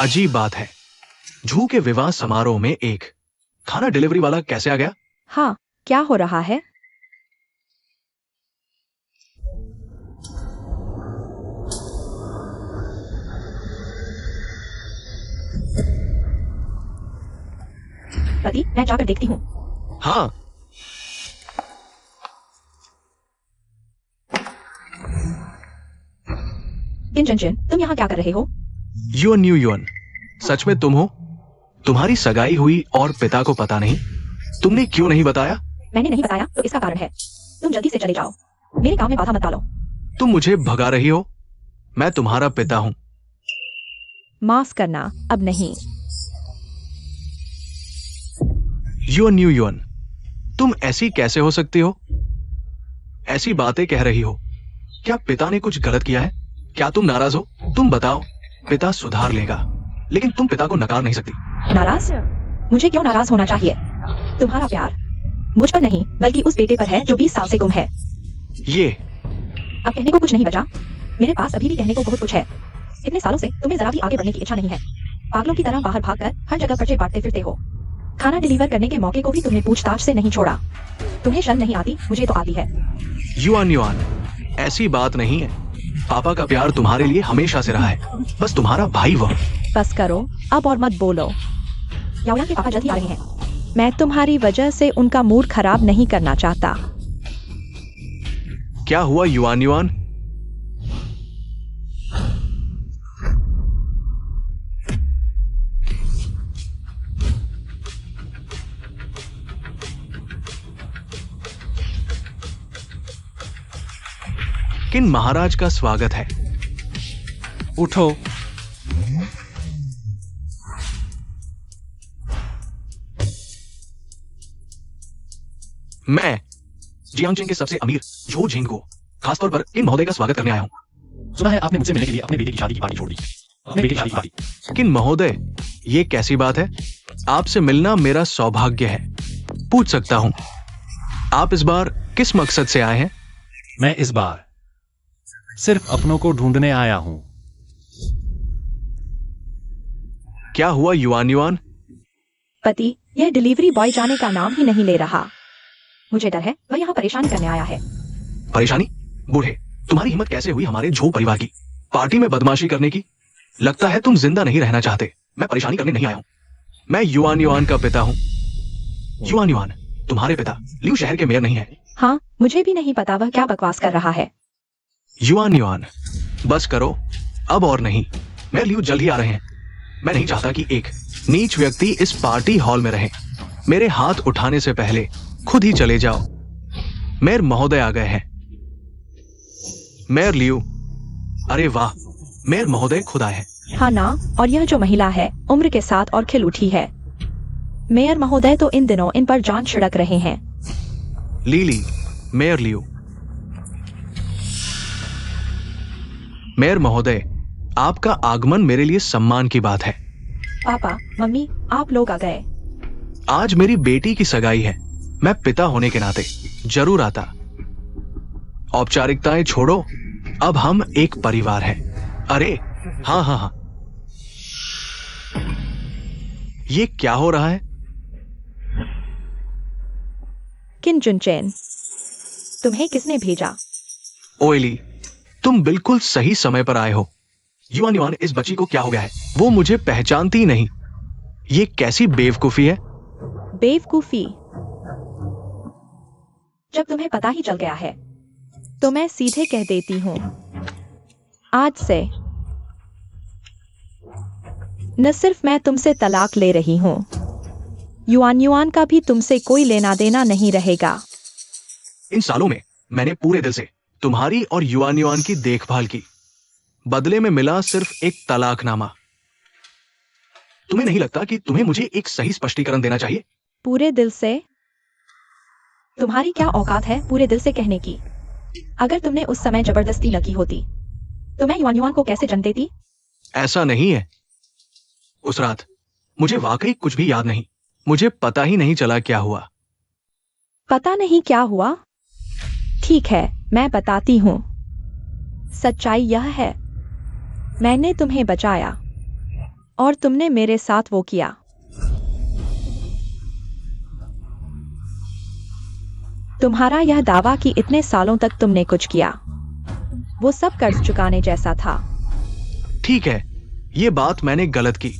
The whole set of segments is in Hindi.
अजीब बात है, जू के विवाह समारोह में एक खाना डिलीवरी वाला कैसे आ गया? हाँ, क्या हो रहा है? पति, मैं जाकर देखती हूँ। हाँ। किन चंचन, तुम यहाँ क्या कर रहे हो? युअन न्यू युअन, सच में तुम हो? तुम्हारी सगाई हुई और पिता को पता नहीं? तुमने क्यों नहीं बताया? मैंने नहीं बताया तो इसका कारण है। तुम जल्दी से चले जाओ, मेरे काम में बाधा मत डालो। तुम मुझे भगा रही हो? मैं तुम्हारा पिता हूँ। माफ करना, अब नहीं। युअन न्यू युअन, तुम ऐसी कैसे हो सकती हो? ऐसी बातें कह रही हो। क्या पिता ने कुछ गलत किया है? क्या तुम नाराज हो? तुम बताओ। पिता सुधार लेगा, लेकिन तुम पिता को नकार नहीं सकती। नाराज? मुझे क्यों नाराज होना चाहिए? तुम्हारा प्यार मुझ पर नहीं बल्कि उस बेटे पर है जो 20 साल से गुम है। ये अब कहने को कुछ नहीं बचा। मेरे पास अभी भी कहने को बहुत कुछ है। इतने सालों से तुम्हें जरा भी आगे बढ़ने की इच्छा नहीं है। पागलों की तरह बाहर भागकर हर जगह पर्चे बांटते फिरते हो। खाना डिलीवर करने के मौके को भी तुमने पूछताछ से नहीं छोड़ा। तुम्हें शर्म नहीं आती? मुझे तो आती है। युआन युआन, ऐसी बात नहीं है। पापा का प्यार तुम्हारे लिए हमेशा से रहा है, बस तुम्हारा भाई वह। बस करो अब और मत बोलो। याओयान के पापा जल्द ही आ रहे हैं। मैं तुम्हारी वजह से उनका मूड खराब नहीं करना चाहता। क्या हुआ युआन युआन? किन महाराज का स्वागत है। उठो। मैं जियांगचेन के सबसे अमीर झो झिंग को खासतौर पर किन महोदय का स्वागत करने आया हूँ। सुना है आपने मुझसे मिलने के लिए अपने बेटे की शादी की पार्टी छोड़ दी। अपने बेटे की शादी की पार्टी। किन महोदय, ये कैसी बात है? आपसे मिलना मेरा सौभाग्य है। पूछ सकता हूँ, आप इस बार किस मकसद से आए हैं? मैं इस बार सिर्फ अपनों को ढूंढने आया हूं। क्या हुआ युआन युआन? पति, यह डिलीवरी बॉय जाने का नाम ही नहीं ले रहा। मुझे डर है वह यहाँ परेशान करने आया है। परेशानी? बूढ़े, तुम्हारी हिम्मत कैसे हुई हमारे झो परिवार की पार्टी में बदमाशी करने की? लगता है तुम जिंदा नहीं रहना चाहते। मैं परेशानी करने नहीं आया हूँ। मैं युआन युआन का पिता हूँ। युआन युआन, तुम्हारे पिता लियू शहर के मेयर नहीं है। हाँ, मुझे भी नहीं पता वह क्या बकवास कर रहा है। युआन युआन, बस करो अब और नहीं। मेयर लियू जल्द ही आ रहे हैं। मैं नहीं चाहता कि एक नीच व्यक्ति इस पार्टी हॉल में रहे। मेरे हाथ उठाने से पहले खुद ही चले जाओ। मेयर महोदय आ गए हैं। मेयर लियू, अरे वाह, मेयर महोदय खुद आए हैं। हाँ ना, और यह जो महिला है उम्र के साथ और खिल उठी है। मेयर महोदय तो इन दिनों इन पर जान छिड़क रहे हैं। लीली, मेयर लियू। मेयर महोदय, आपका आगमन मेरे लिए सम्मान की बात है। पापा, मम्मी, आप लोग आ गए। आज मेरी बेटी की सगाई है। मैं पिता होने के नाते जरूर आता। औपचारिकताएं छोड़ो, अब हम एक परिवार हैं। अरे हाँ हाँ हाँ, ये क्या हो रहा है? किन जुनचेन, तुम्हें किसने भेजा? ओएली, तुम बिल्कुल सही समय पर आए हो। युआन युआन, इस बच्ची को क्या हो गया है? वो मुझे पहचानती नहीं। ये कैसी बेवकूफी है? बेवकूफी? जब तुम्हें पता ही चल गया है तो मैं सीधे कह देती हूँ, आज से न सिर्फ मैं तुमसे तलाक ले रही हूँ, युआन युआन का भी तुमसे कोई लेना देना नहीं रहेगा। इन सालों में मैंने पूरे दिल से तुम्हारी और युआन युआन की देखभाल की। बदले में मिला सिर्फ एक तलाकनामा। तुम्हें नहीं लगता कि तुम्हें मुझे एक सही स्पष्टीकरण देना चाहिए? पूरे दिल से? तुम्हारी क्या औकात है पूरे दिल से कहने की? अगर तुमने उस समय जबरदस्ती न की होती तो मैं युआन युआन को कैसे जन्म देती? ऐसा नहीं है। उस रात मुझे वाकई कुछ भी याद नहीं। मुझे पता ही नहीं चला क्या हुआ। पता नहीं क्या हुआ? ठीक है, मैं बताती हूँ। सच्चाई यह है, मैंने तुम्हें बचाया और तुमने मेरे साथ वो किया। तुम्हारा यह दावा कि इतने सालों तक तुमने कुछ किया, वो सब कर्ज चुकाने जैसा था। ठीक है, ये बात मैंने गलत की।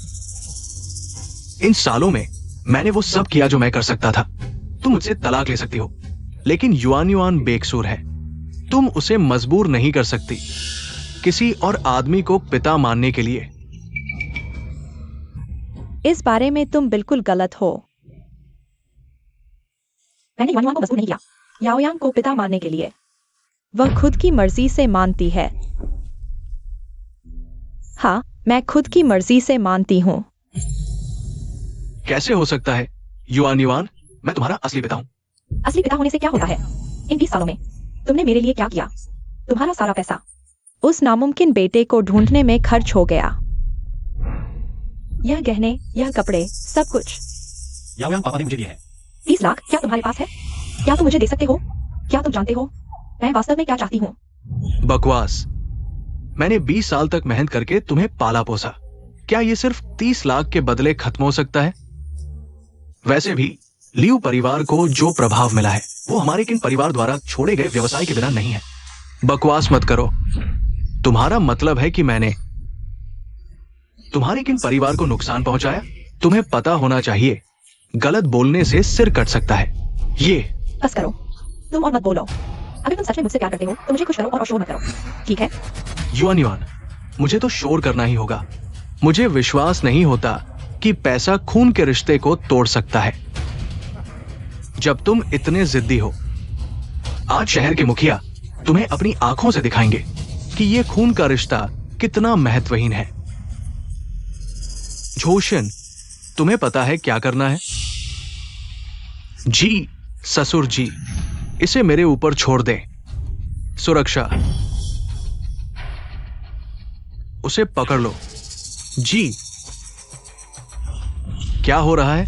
इन सालों में मैंने वो सब किया जो मैं कर सकता था। तुम मुझसे तलाक ले सकती हो, लेकिन युआन युआन बेकसूर है। तुम उसे मजबूर नहीं कर सकती किसी और आदमी को पिता मानने के लिए। इस बारे में तुम बिल्कुल गलत हो। मैंने युआन युआन को मजबूर नहीं किया याओयांग को पिता मानने के लिए। वह खुद की मर्जी से मानती है। हाँ, मैं खुद की मर्जी से मानती हूँ। कैसे हो सकता है युआन युआन? मैं तुम्हारा असली पिता हूं। असली पिता होने से क्या होता है? इन 20 सालों में तुमने मेरे लिए क्या किया? तुम्हारा सारा पैसा उस नामुमकिन बेटे को ढूंढने में खर्च हो गया। यह गहने, यह कपड़े, सब कुछ याओयांग पापा ने मुझे दिए हैं। 30 लाख क्या तुम्हारे पास है? क्या तुम मुझे दे सकते हो? क्या तुम जानते हो मैं वास्तव में क्या चाहती हूँ? बकवास। मैंने 20 साल तक मेहनत करके तुम्हें पाला पोसा। क्या ये सिर्फ 30 लाख के बदले खत्म हो सकता है? वैसे भी लियू परिवार को जो प्रभाव मिला है वो हमारे किन परिवार द्वारा छोड़े गए व्यवसाय के बिना नहीं है। बकवास मत करो। तुम्हारा मतलब है कि मैंने तुम्हारे किन परिवार को नुकसान पहुंचाया? तुम्हें पता होना चाहिए, गलत बोलने से सिर कट सकता है। ये बस करो, तुम और मत बोलो। अगर तुम सच में मुझसे प्यार करते हो तो मुझे खुश करो और शोर मत करो, ठीक है? युआन युआन, मुझे तो शोर करना ही होगा। मुझे विश्वास नहीं होता कि पैसा खून के रिश्ते को तोड़ सकता है। जब तुम इतने जिद्दी हो, आज शहर के मुखिया तुम्हें अपनी आंखों से दिखाएंगे कि यह खून का रिश्ता कितना महत्वहीन है। झोशन, तुम्हें पता है क्या करना है? जी ससुर जी, इसे मेरे ऊपर छोड़ दें। सुरक्षा, उसे पकड़ लो। जी, क्या हो रहा है?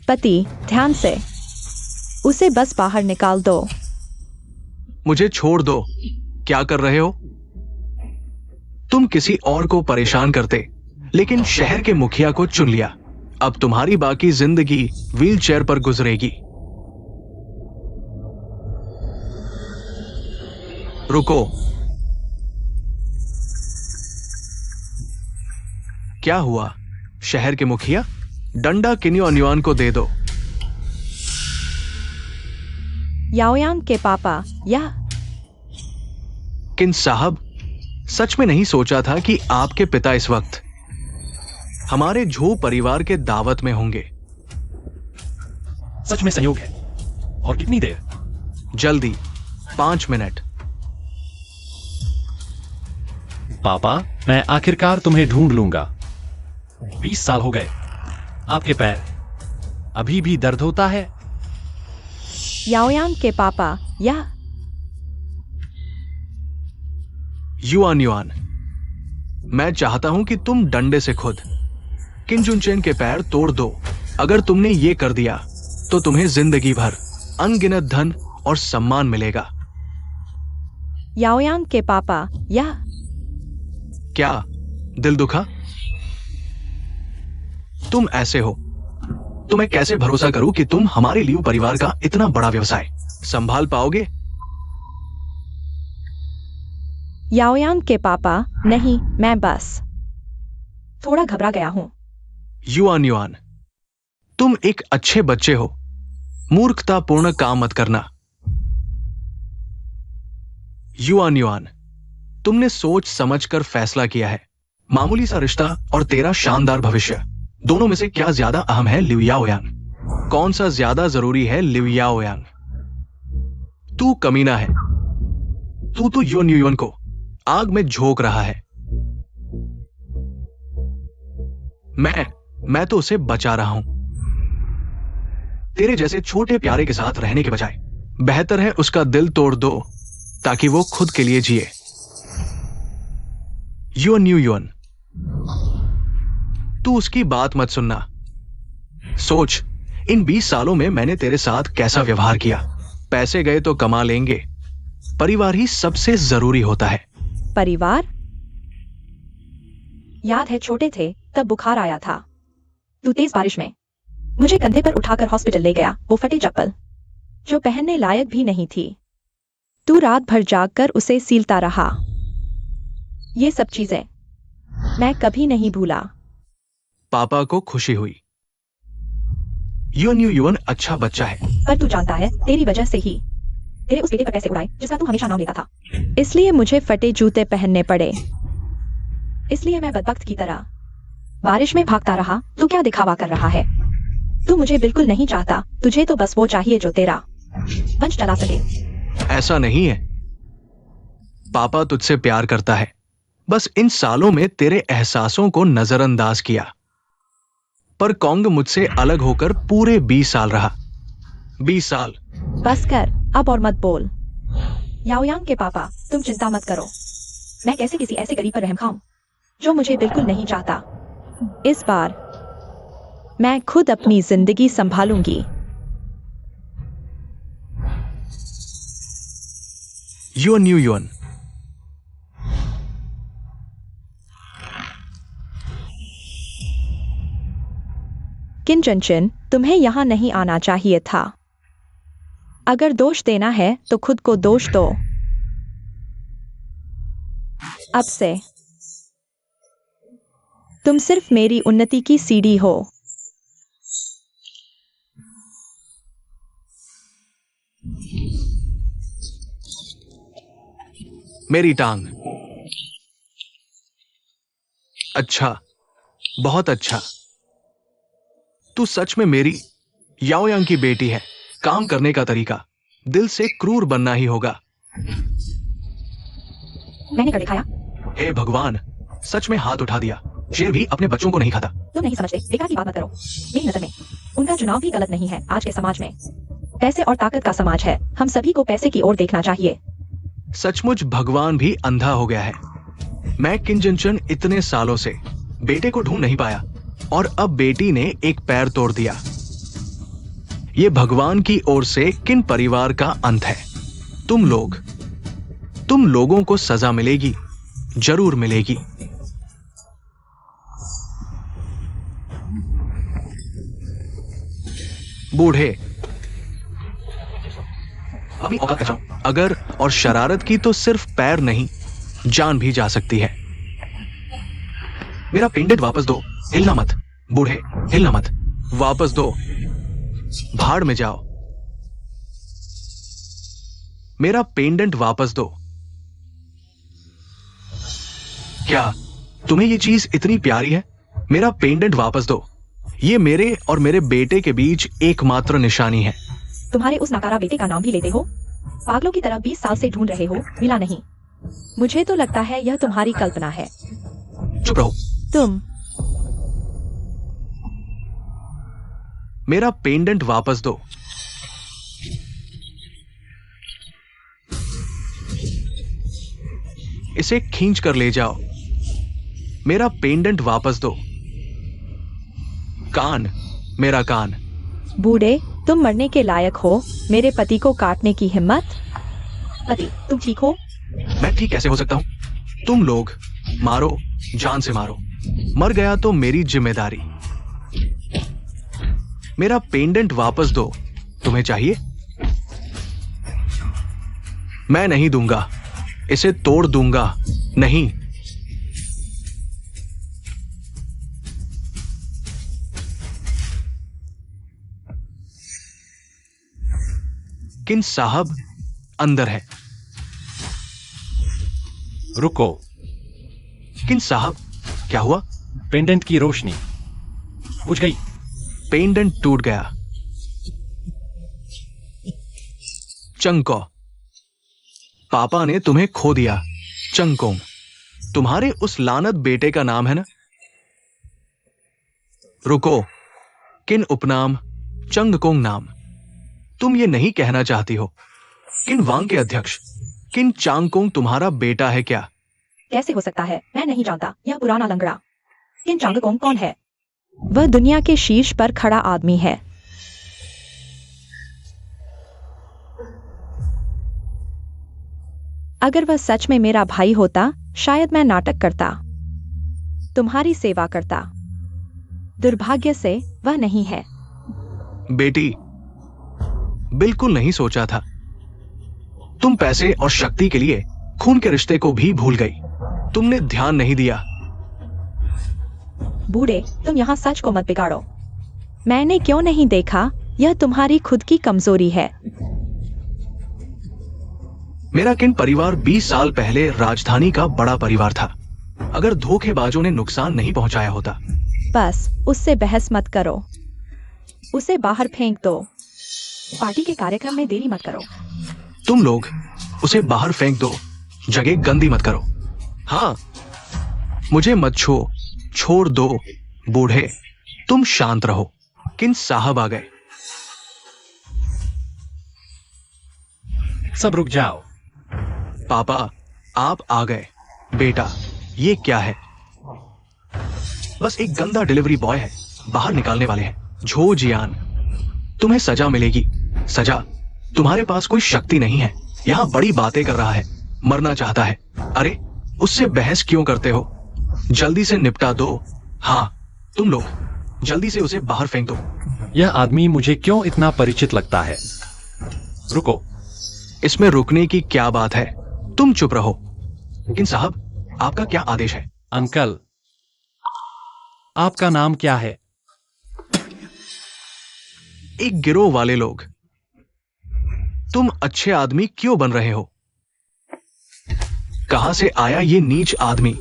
पति, ध्यान से, उसे बस बाहर निकाल दो। मुझे छोड़ दो। क्या कर रहे हो? तुम किसी और को परेशान करते, लेकिन शहर के मुखिया को चुन लिया। अब तुम्हारी बाकी जिंदगी व्हीलचेयर पर गुजरेगी। रुको। क्या हुआ शहर के मुखिया? डंडा किन्युआन युआन को दे दो। याओयांग के पापा, यह किन साहब, सच में नहीं सोचा था कि आपके पिता इस वक्त हमारे झो परिवार के दावत में होंगे। सच में संयोग है। और कितनी देर? जल्दी, 5 मिनट। पापा, मैं आखिरकार तुम्हें ढूंढ लूंगा। 20 साल हो गए। आपके पैर अभी भी दर्द होता है? याओयांग के पापा, यह युआन युआन, मैं चाहता हूं कि तुम डंडे से खुद किन जुनचेन के पैर तोड़ दो। अगर तुमने ये कर दिया तो तुम्हें जिंदगी भर अनगिनत धन और सम्मान मिलेगा। याओयांग के पापा, यह क्या दिल दुखा? तुम ऐसे हो तो मैं कैसे भरोसा करूं कि तुम हमारे लियू परिवार का इतना बड़ा व्यवसाय संभाल पाओगे? याओयांग के पापा, नहीं, मैं बस थोड़ा घबरा गया हूं। युआन युआन, तुम एक अच्छे बच्चे हो। मूर्खतापूर्ण काम मत करना। युआन युआन, तुमने सोच समझकर फैसला किया है। मामूली सा रिश्ता और तेरा शानदार भविष्य, दोनों में से क्या ज्यादा अहम है लियू याओयांग? कौन सा ज्यादा जरूरी है लियू याओयांग? तू कमीना है। तू तो युआन युआन को आग में झोंक रहा है। मैं तो उसे बचा रहा हूं। तेरे जैसे छोटे प्यारे के साथ रहने के बजाय बेहतर है उसका दिल तोड़ दो ताकि वो खुद के लिए जिए। युआन युआन, तू उसकी बात मत सुनना। सोच, इन 20 सालों में मैंने तेरे साथ कैसा व्यवहार किया। पैसे गए तो कमा लेंगे, परिवार ही सबसे जरूरी होता है। परिवार? याद है छोटे थे तब बुखार आया था, तू तेज बारिश में मुझे कंधे पर उठाकर हॉस्पिटल ले गया, वो फटी चप्पल जो पहनने लायक भी नहीं थी। तू रात भर जागकर उसे सीलता रहा। ये सब चीजें मैं कभी नहीं भूला। पापा को खुशी हुई। युवन अच्छा बच्चा है। पर तू जानता है तेरी वजह से ही तेरे उस बेटे पर पैसे उड़ाए जिसका तू हमेशा नाम लेता था। इसलिए मुझे फटे जूते पहनने पड़े, इसलिए मैं बदबख्त की तरह बारिश में भागता रहा। तू क्या दिखावा कर रहा है? तू मुझे बिल्कुल नहीं चाहता, तुझे तो बस वो चाहिए जो तेरा वंश चला सके। ऐसा नहीं है। पापा तुझसे प्यार करता है, बस इन सालों में तेरे एहसासों को नजरअंदाज किया। पर कॉन्ग मुझसे अलग होकर पूरे 20 साल रहा। 20 साल। बस कर अब और मत बोल। याओयांग के पापा, तुम चिंता मत करो। मैं कैसे किसी ऐसे गरीब पर रहम खाऊं जो मुझे बिल्कुल नहीं चाहता। इस बार मैं खुद अपनी जिंदगी संभालूंगी। युवन। किन चंचन, तुम्हें यहां नहीं आना चाहिए था। अगर दोष देना है तो खुद को दोष दो। अब से तुम सिर्फ मेरी उन्नति की सीढ़ी हो। मेरी टांग। अच्छा, बहुत अच्छा। तू सच में मेरी याओयांग की बेटी है। काम करने का तरीका दिल से क्रूर बनना ही होगा। मैंने कर दिखाया। हे भगवान, सच में हाथ उठा दिया। शेर भी अपने बच्चों को नहीं खाता। तुम नहीं समझते, बेकार की बात मत करो। मेरी नजर में उनका चुनाव भी गलत नहीं है। आज के समाज में पैसे और ताकत का समाज है। हम सभी को पैसे की ओर देखना चाहिए। सचमुच भगवान भी अंधा हो गया है। मैं किंजनचन इतने सालों से बेटे को ढूंढ नहीं पाया और अब बेटी ने एक पैर तोड़ दिया। ये भगवान की ओर से किन परिवार का अंत है। तुम लोगों को सजा मिलेगी, जरूर मिलेगी। बूढ़े, अभी औकात बचाओ। अगर और शरारत की तो सिर्फ पैर नहीं, जान भी जा सकती है। मेरा पेंडेंट वापस दो। हिलना मत बूढ़े, हिलना मत। वापस दो। भाड़ में जाओ। मेरा पेंडेंट वापस दो। क्या तुम्हें ये चीज इतनी प्यारी है? मेरा पेंडेंट वापस दो। ये मेरे और मेरे बेटे के बीच एकमात्र निशानी है। तुम्हारे उस नकारा बेटे का नाम भी लेते हो? पागलों की तरह 20 साल से ढूंढ रहे हो, मिला नहीं। मुझे तो लगता है यह तुम्हारी कल्पना है। चुप रहो। तुम मेरा पेंडेंट वापस दो। इसे खींच कर ले जाओ। मेरा पेंडेंट वापस दो। कान, मेरा कान। बूढ़े, तुम मरने के लायक हो। मेरे पति को काटने की हिम्मत? पति, तुम ठीक हो? मैं ठीक कैसे हो सकता हूं? तुम लोग मारो, जान से मारो। मर गया तो मेरी जिम्मेदारी। मेरा पेंडेंट वापस दो। तुम्हें चाहिए? मैं नहीं दूंगा। इसे तोड़ दूंगा। नहीं। किन साहब अंदर है। रुको। किन साहब, क्या हुआ? पेंडेंट की रोशनी बुझ गई। पेंडेंट टूट गया। चंको, पापा ने तुम्हें खो दिया। चंगकोंग तुम्हारे उस लानत बेटे का नाम है ना? रुको। किन उपनाम, चंगकोंग नाम। तुम ये नहीं कहना चाहती हो? किन वांग के अध्यक्ष, किन चांगकोंग तुम्हारा बेटा है क्या? कैसे हो सकता है? मैं नहीं जानता। यह पुराना लंगड़ा किन चांगकोंग कौन है? वह दुनिया के शीर्ष पर खड़ा आदमी है। अगर वह सच में मेरा भाई होता, शायद मैं नाटक करता। तुम्हारी सेवा करता। दुर्भाग्य से वह नहीं है। बेटी, बिल्कुल नहीं सोचा था। तुम पैसे और शक्ति के लिए खून के रिश्ते को भी भूल गई। तुमने ध्यान नहीं दिया। बूढ़े, तुम यहाँ सच को मत बिगाड़ो। मैंने क्यों नहीं देखा? यह तुम्हारी खुद की कमजोरी है। मेरा किन परिवार 20 साल पहले राजधानी का बड़ा परिवार था। अगर धोखेबाजों ने नुकसान नहीं पहुंचाया होता। बस उससे बहस मत करो। उसे बाहर फेंक दो। पार्टी के कार्यक्रम में देरी मत करो। तुम लोग उसे बाहर फेंक दो, जगह गंदी मत करो। हाँ, मुझे मत छोड़ दो। बूढ़े, तुम शांत रहो। किन साहब आ गए। सब रुक जाओ। पापा, आप आ गए। बेटा, ये क्या है? बस एक गंदा डिलीवरी बॉय है। बाहर निकालने वाले हैं। झो जियान, तुम्हें सजा मिलेगी। सजा? तुम्हारे पास कोई शक्ति नहीं है। यहां बड़ी बातें कर रहा है। मरना चाहता है। अरे, उससे बहस क्यों करते हो? जल्दी से निपटा दो। हाँ, तुम लोग जल्दी से उसे बाहर फेंक दो। यह आदमी मुझे क्यों इतना परिचित लगता है? रुको। इसमें रुकने की क्या बात है? तुम चुप रहो। लेकिन साहब, आपका क्या आदेश है? अंकल, आपका नाम क्या है? एक गिरोह वाले लोग। तुम अच्छे आदमी क्यों बन रहे हो? कहां से आया ये नीच आदमी?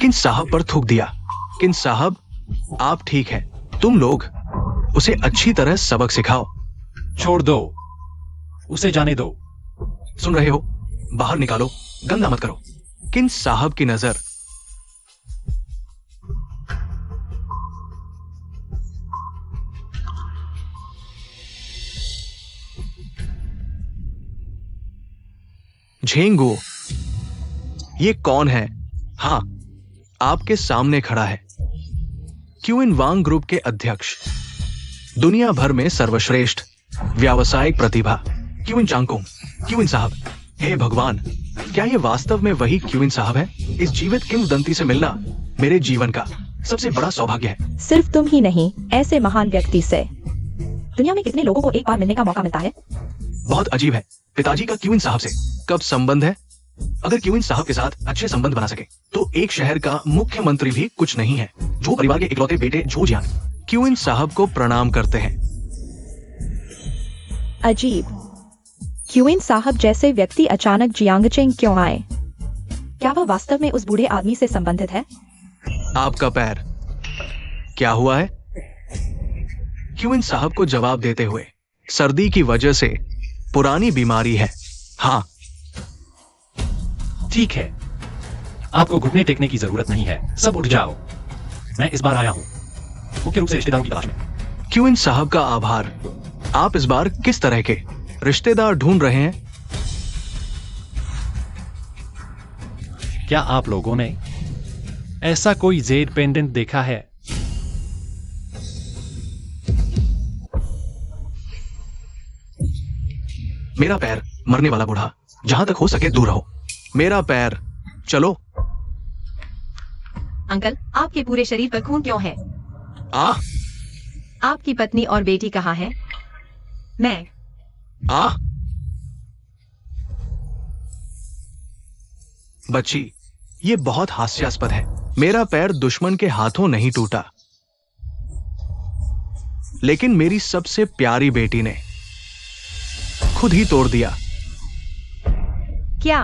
किन साहब पर थूक दिया। किन साहब, आप ठीक है। तुम लोग उसे अच्छी तरह सबक सिखाओ। छोड़ दो, उसे जाने दो। सुन रहे हो? बाहर निकालो, गंदा मत करो। किन साहब की नजर। झेंगू, ये कौन है? हाँ, आपके सामने खड़ा है। क्यूइन वांग ग्रुप के अध्यक्ष, दुनिया भर में सर्वश्रेष्ठ व्यावसायिक प्रतिभा क्यूइन चांगकुंग। क्यूइन साहब, हे भगवान, क्या ये वास्तव में वही क्यूइन साहब है? इस जीवित किंवदंती से मिलना मेरे जीवन का सबसे बड़ा सौभाग्य है। सिर्फ तुम ही नहीं, ऐसे महान व्यक्ति से दुनिया में कितने लोगों को एक बार मिलने का मौका मिलता है। बहुत अजीब है। पिताजी का क्यूइन साहब से कब संबंध है? अगर क्यूइन साहब के साथ अच्छे संबंध बना सके तो एक शहर का मुख्यमंत्री भी कुछ नहीं है। जो परिवार के इकलौते बेटे झो जियान क्यूइन साहब को प्रणाम करते हैं। अजीब, क्यूइन साहब जैसे व्यक्ति अचानक जियांगचेंग क्यों आए? क्या वह वास्तव में उस बूढ़े आदमी से संबंधित है? आपका पैर क्या हुआ है? क्यूइन साहब को जवाब देते हुए, सर्दी की वजह से पुरानी बीमारी है। हाँ, ठीक है, आपको घुटने टेकने की जरूरत नहीं है। सब उठ जाओ। मैं इस बार आया हूं मुख्य रूप से रिश्तेदारों की तलाश में। क्यूइन साहब का आभार। आप इस बार किस तरह के रिश्तेदार ढूंढ रहे हैं? क्या आप लोगों ने ऐसा कोई जेड पेंडेंट देखा है? मेरा पैर, मरने वाला बूढ़ा, जहां तक हो सके दूर रहो। मेरा पैर, चलो। अंकल, आपके पूरे शरीर पर खून क्यों है? आपकी पत्नी और बेटी कहाँ है? मैं। बच्ची, ये बहुत हास्यास्पद है। मेरा पैर दुश्मन के हाथों नहीं टूटा, लेकिन मेरी सबसे प्यारी बेटी ने खुद ही तोड़ दिया। क्या?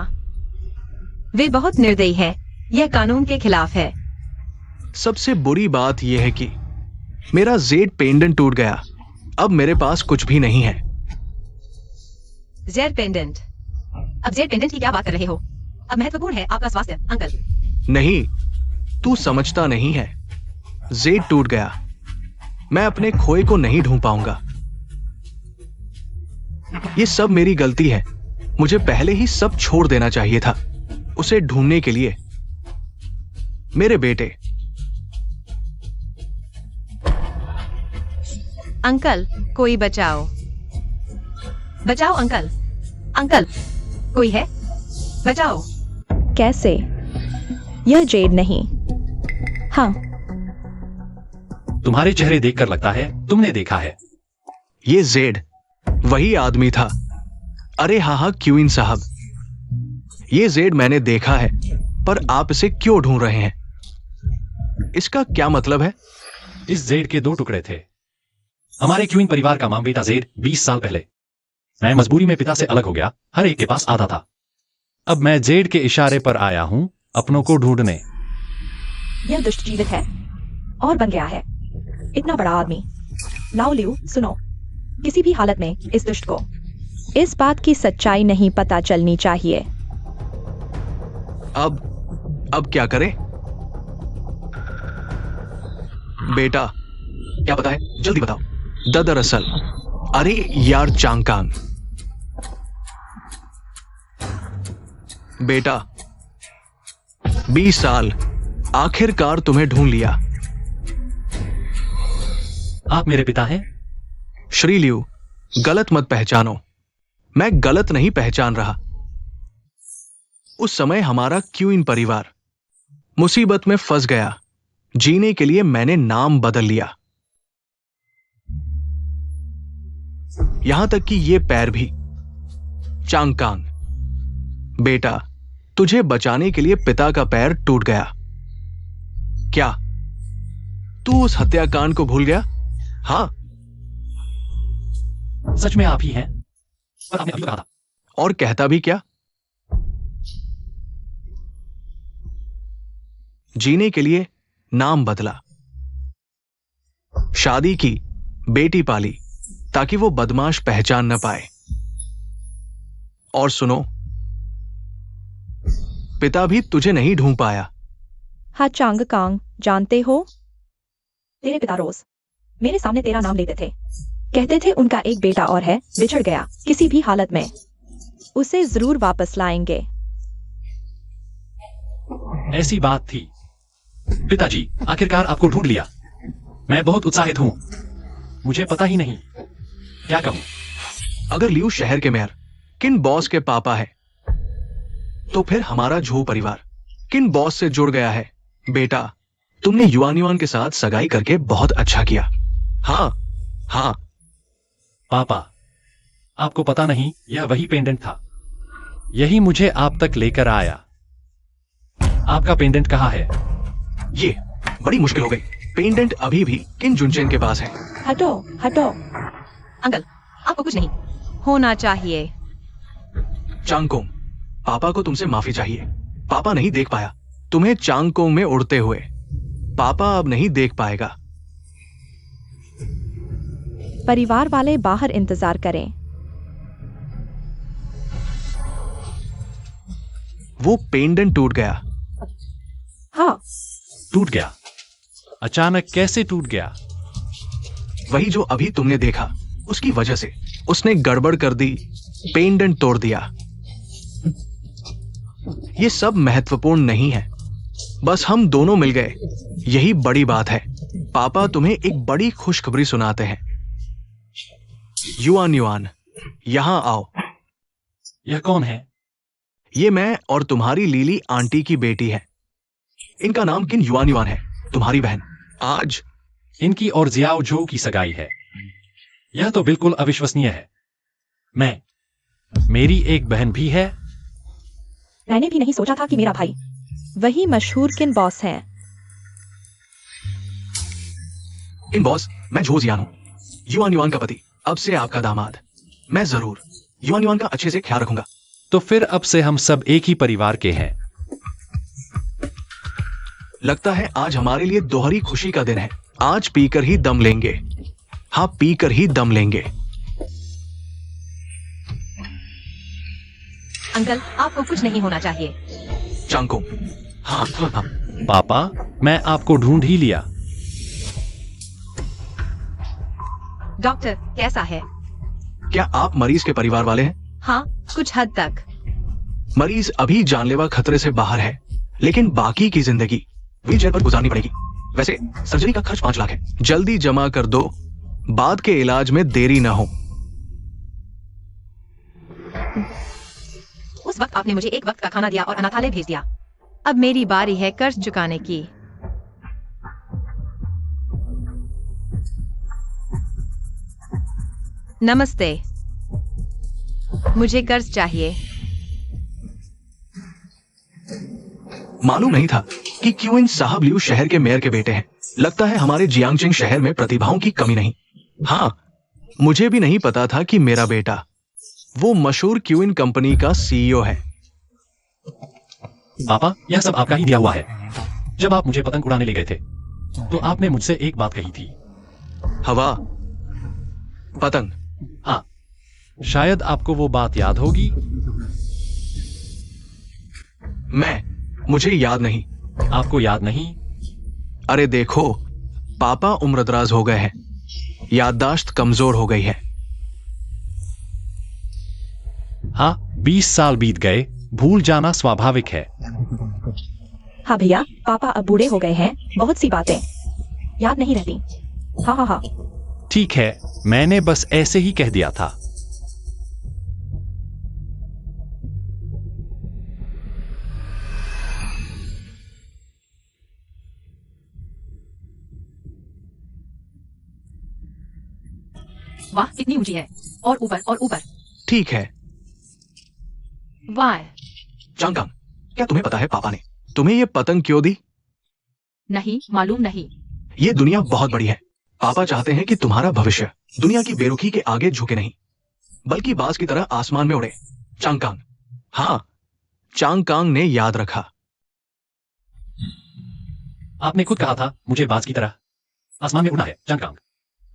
वे बहुत निर्दयी है। यह कानून के खिलाफ है। सबसे बुरी बात यह है कि मेरा जेड पेंडेंट टूट गया। अब मेरे पास कुछ भी नहीं है। Z pendant? अब जेड पेंडेंट की क्या बात कर रहे हो? अब महत्वपूर्ण है आपका स्वास्थ्य, अंकल। नहीं, तू समझता नहीं है। जेड टूट गया। मैं अपने खोए को नहीं ढूंढ पाऊंगा। ये सब मेरी गलती है। मुझे पहले ही सब छोड़ देना चाहिए था उसे ढूंढने के लिए। मेरे बेटे। अंकल, कोई बचाओ। बचाओ अंकल। अंकल, कोई है? बचाओ। कैसे? यह जेड नहीं। हाँ, तुम्हारे चेहरे देखकर लगता है तुमने देखा है। ये जेड वही आदमी था। अरे हाँ हाँ क्वीन साहब, ये जेड मैंने देखा है, पर आप इसे क्यों ढूंढ रहे हैं? इसका क्या मतलब है? इस जेड के 2 टुकड़े थे। हमारे क्वीन परिवार का मां बेटा जेड 20 साल पहले। मैं मजबूरी में पिता से अलग हो गया, हर एक के पास आधा था। अब मैं जेड के इशारे पर आया हूं अपनों को ढूंढने। यह दुष्ट जीवित है और बन गया है। इतना बड़ा आदमी। लाओ लियू, सुनो, किसी भी हालत में इस दुष्ट को इस बात की सच्चाई नहीं पता चलनी चाहिए। अब क्या करें? बेटा क्या पता है, जल्दी बताओ। दरअसल अरे यार चांगकांग, बेटा 20 साल आखिरकार तुम्हें ढूंढ लिया। आप मेरे पिता हैं? श्री लियू, गलत मत पहचानो। मैं गलत नहीं पहचान रहा। उस समय हमारा क्वीन परिवार मुसीबत में फंस गया। जीने के लिए मैंने नाम बदल लिया, यहां तक कि ये पैर भी। चांगकांग बेटा, तुझे बचाने के लिए पिता का पैर टूट गया। क्या तू उस हत्याकांड को भूल गया? हाँ। सच में आप ही हैं? पर आपने अभी तो कहा था। और कहता भी क्या? जीने के लिए नाम बदला, शादी की, बेटी पाली, ताकि वो बदमाश पहचान न पाए। और सुनो, पिता भी तुझे नहीं ढूंढ पाया। हाँ चांगकांग, जानते हो, तेरे पिता रोज मेरे सामने तेरा नाम लेते थे। कहते थे उनका एक बेटा और है, बिछड़ गया, किसी भी हालत में उसे जरूर वापस लाएंगे। ऐसी बात थी। पिताजी, आखिरकार आपको ढूंढ लिया। मैं बहुत उत्साहित हूं। मुझे पता ही नहीं क्या कहूं। अगर लियू शहर के मेयर किन बॉस के पापा है, तो फिर हमारा झो परिवार किन बॉस से जुड़ गया है? बेटा, तुमने युआन के साथ सगाई करके बहुत अच्छा किया। हाँ हाँ। पापा, आपको पता नहीं, यह वही पेंडेंट था। यही मुझे आप तक लेकर आया। आपका पेंडेंट कहाँ है? ये बड़ी मुश्किल हो गई। पेंडेंट अभी भी किन जुनचेन के पास है। हटो हटो। अंकल, आपको कुछ नहीं होना चाहिए। चांगकोंग, पापा को तुमसे माफी चाहिए। पापा नहीं देख पाया तुम्हें चांगकोंग में उड़ते हुए। पापा अब नहीं देख पाएगा। परिवार वाले बाहर इंतजार करें। वो पेंडेंट टूट गया। हाँ, टूट गया? अचानक कैसे टूट गया? वही जो अभी तुमने देखा, उसकी वजह से उसने गड़बड़ कर दी, पेंडेंट तोड़ दिया। ये सब महत्वपूर्ण नहीं है, बस हम दोनों मिल गए, यही बड़ी बात है। पापा तुम्हें एक बड़ी खुशखबरी सुनाते हैं। युआन, यहां आओ। यह कौन है? ये मैं और तुम्हारी लीली आंटी की बेटी है। इनका नाम किन युआन है, तुम्हारी बहन। आज इनकी और जियाओ जो की सगाई है। यह तो बिल्कुल अविश्वसनीय है। मेरी एक बहन भी है। मैंने भी नहीं सोचा था कि मेरा भाई वही मशहूर किन बॉस हैं। इन बॉस, मैं झो जियान हूं, युआन का पति, अब से आपका दामाद। मैं जरूर युआन का अच्छे से ख्याल रखूंगा। तो फिर अब से हम सब एक ही परिवार के हैं। लगता है आज हमारे लिए दोहरी खुशी का दिन है। आज पीकर ही दम लेंगे। हाँ, पीकर ही दम लेंगे। अंकल, आपको कुछ नहीं होना चाहिए। चांगकोंग, हाँ हाँ हाँ। पापा, मैं आपको ढूंढ ही लिया। डॉक्टर कैसा है? क्या आप मरीज के परिवार वाले हैं? हाँ, कुछ हद तक। मरीज अभी जानलेवा खतरे से बाहर है, लेकिन बाकी की जिंदगी व्हीलचेयर पर गुजारनी पड़ेगी। वैसे सर्जरी का खर्च 5 लाख है। जल्दी जमा कर दो, बाद के इलाज में देरी ना हो। उस वक्त आपने मुझे एक वक्त का खाना दिया और अनाथालय भेज दिया। अब मेरी बारी है कर्ज चुकाने की। नमस्ते। मुझे कर्ज चाहिए। मालूम नहीं था कि क्यूइन साहब लियू शहर के मेयर के बेटे हैं। लगता है हमारे जियांगजिंग शहर में प्रतिभाओं की कमी नहीं। हाँ, मुझे भी नहीं पता था कि मेरा बेटा वो मशहूर क्यूइन कंपनी का सीईओ है। पापा, यह सब आपका ही दिया हुआ है। जब आप मुझे पतंग उड़ाने ले गए थे तो आपने मुझसे एक बात कही थी। हवा, पतंग। हाँ, शायद आपको वो बात याद होगी। मुझे याद नहीं। आपको याद नहीं? अरे देखो, पापा उम्रदराज हो गए हैं, याददाश्त कमजोर हो गई है। हाँ, 20 साल बीत गए, भूल जाना स्वाभाविक है। हाँ भैया, पापा अब बूढ़े हो गए हैं, बहुत सी बातें याद नहीं रहती। हाँ हाँ हाँ। ठीक है, मैंने बस ऐसे ही कह दिया था। वाह, कितनी ऊंची है। और ऊपर और ऊपर। ठीक है। वाह। चांगकांग, क्या तुम्हें पता है पापा ने तुम्हें ये पतंग क्यों दी? नहीं, मालूम नहीं। ये दुनिया बहुत बड़ी है। पापा चाहते हैं कि तुम्हारा भविष्य दुनिया की बेरुखी के आगे झुके नहीं, बल्कि बाज की तरह आसमान में उड़े। चांगकांग। हाँ, चांगकांग ने याद रखा। आपने खुद कहा था मुझे बाज की तरह आसमान में उड़ना है, चांगकांग।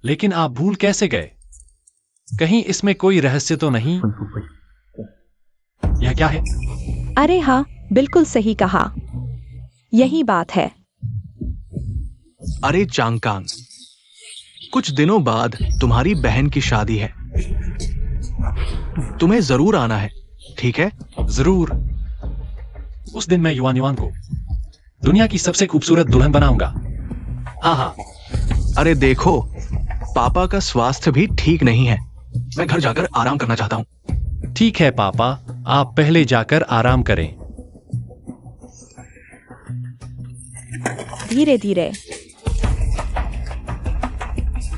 लेकिन आप भूल कैसे गए? कहीं इसमें कोई रहस्य तो नहीं? यह क्या है? अरे हाँ, बिल्कुल सही कहा, यही बात है। अरे चांगकांग, कुछ दिनों बाद तुम्हारी बहन की शादी है, तुम्हें जरूर आना है, ठीक है? जरूर। उस दिन मैं युआन युआन को दुनिया की सबसे खूबसूरत दुल्हन बनाऊंगा। हाँ हाँ। अरे देखो, पापा का स्वास्थ्य भी ठीक नहीं है, मैं घर जाकर आराम करना चाहता हूँ। ठीक है पापा, आप पहले जाकर आराम करें। धीरे धीरे।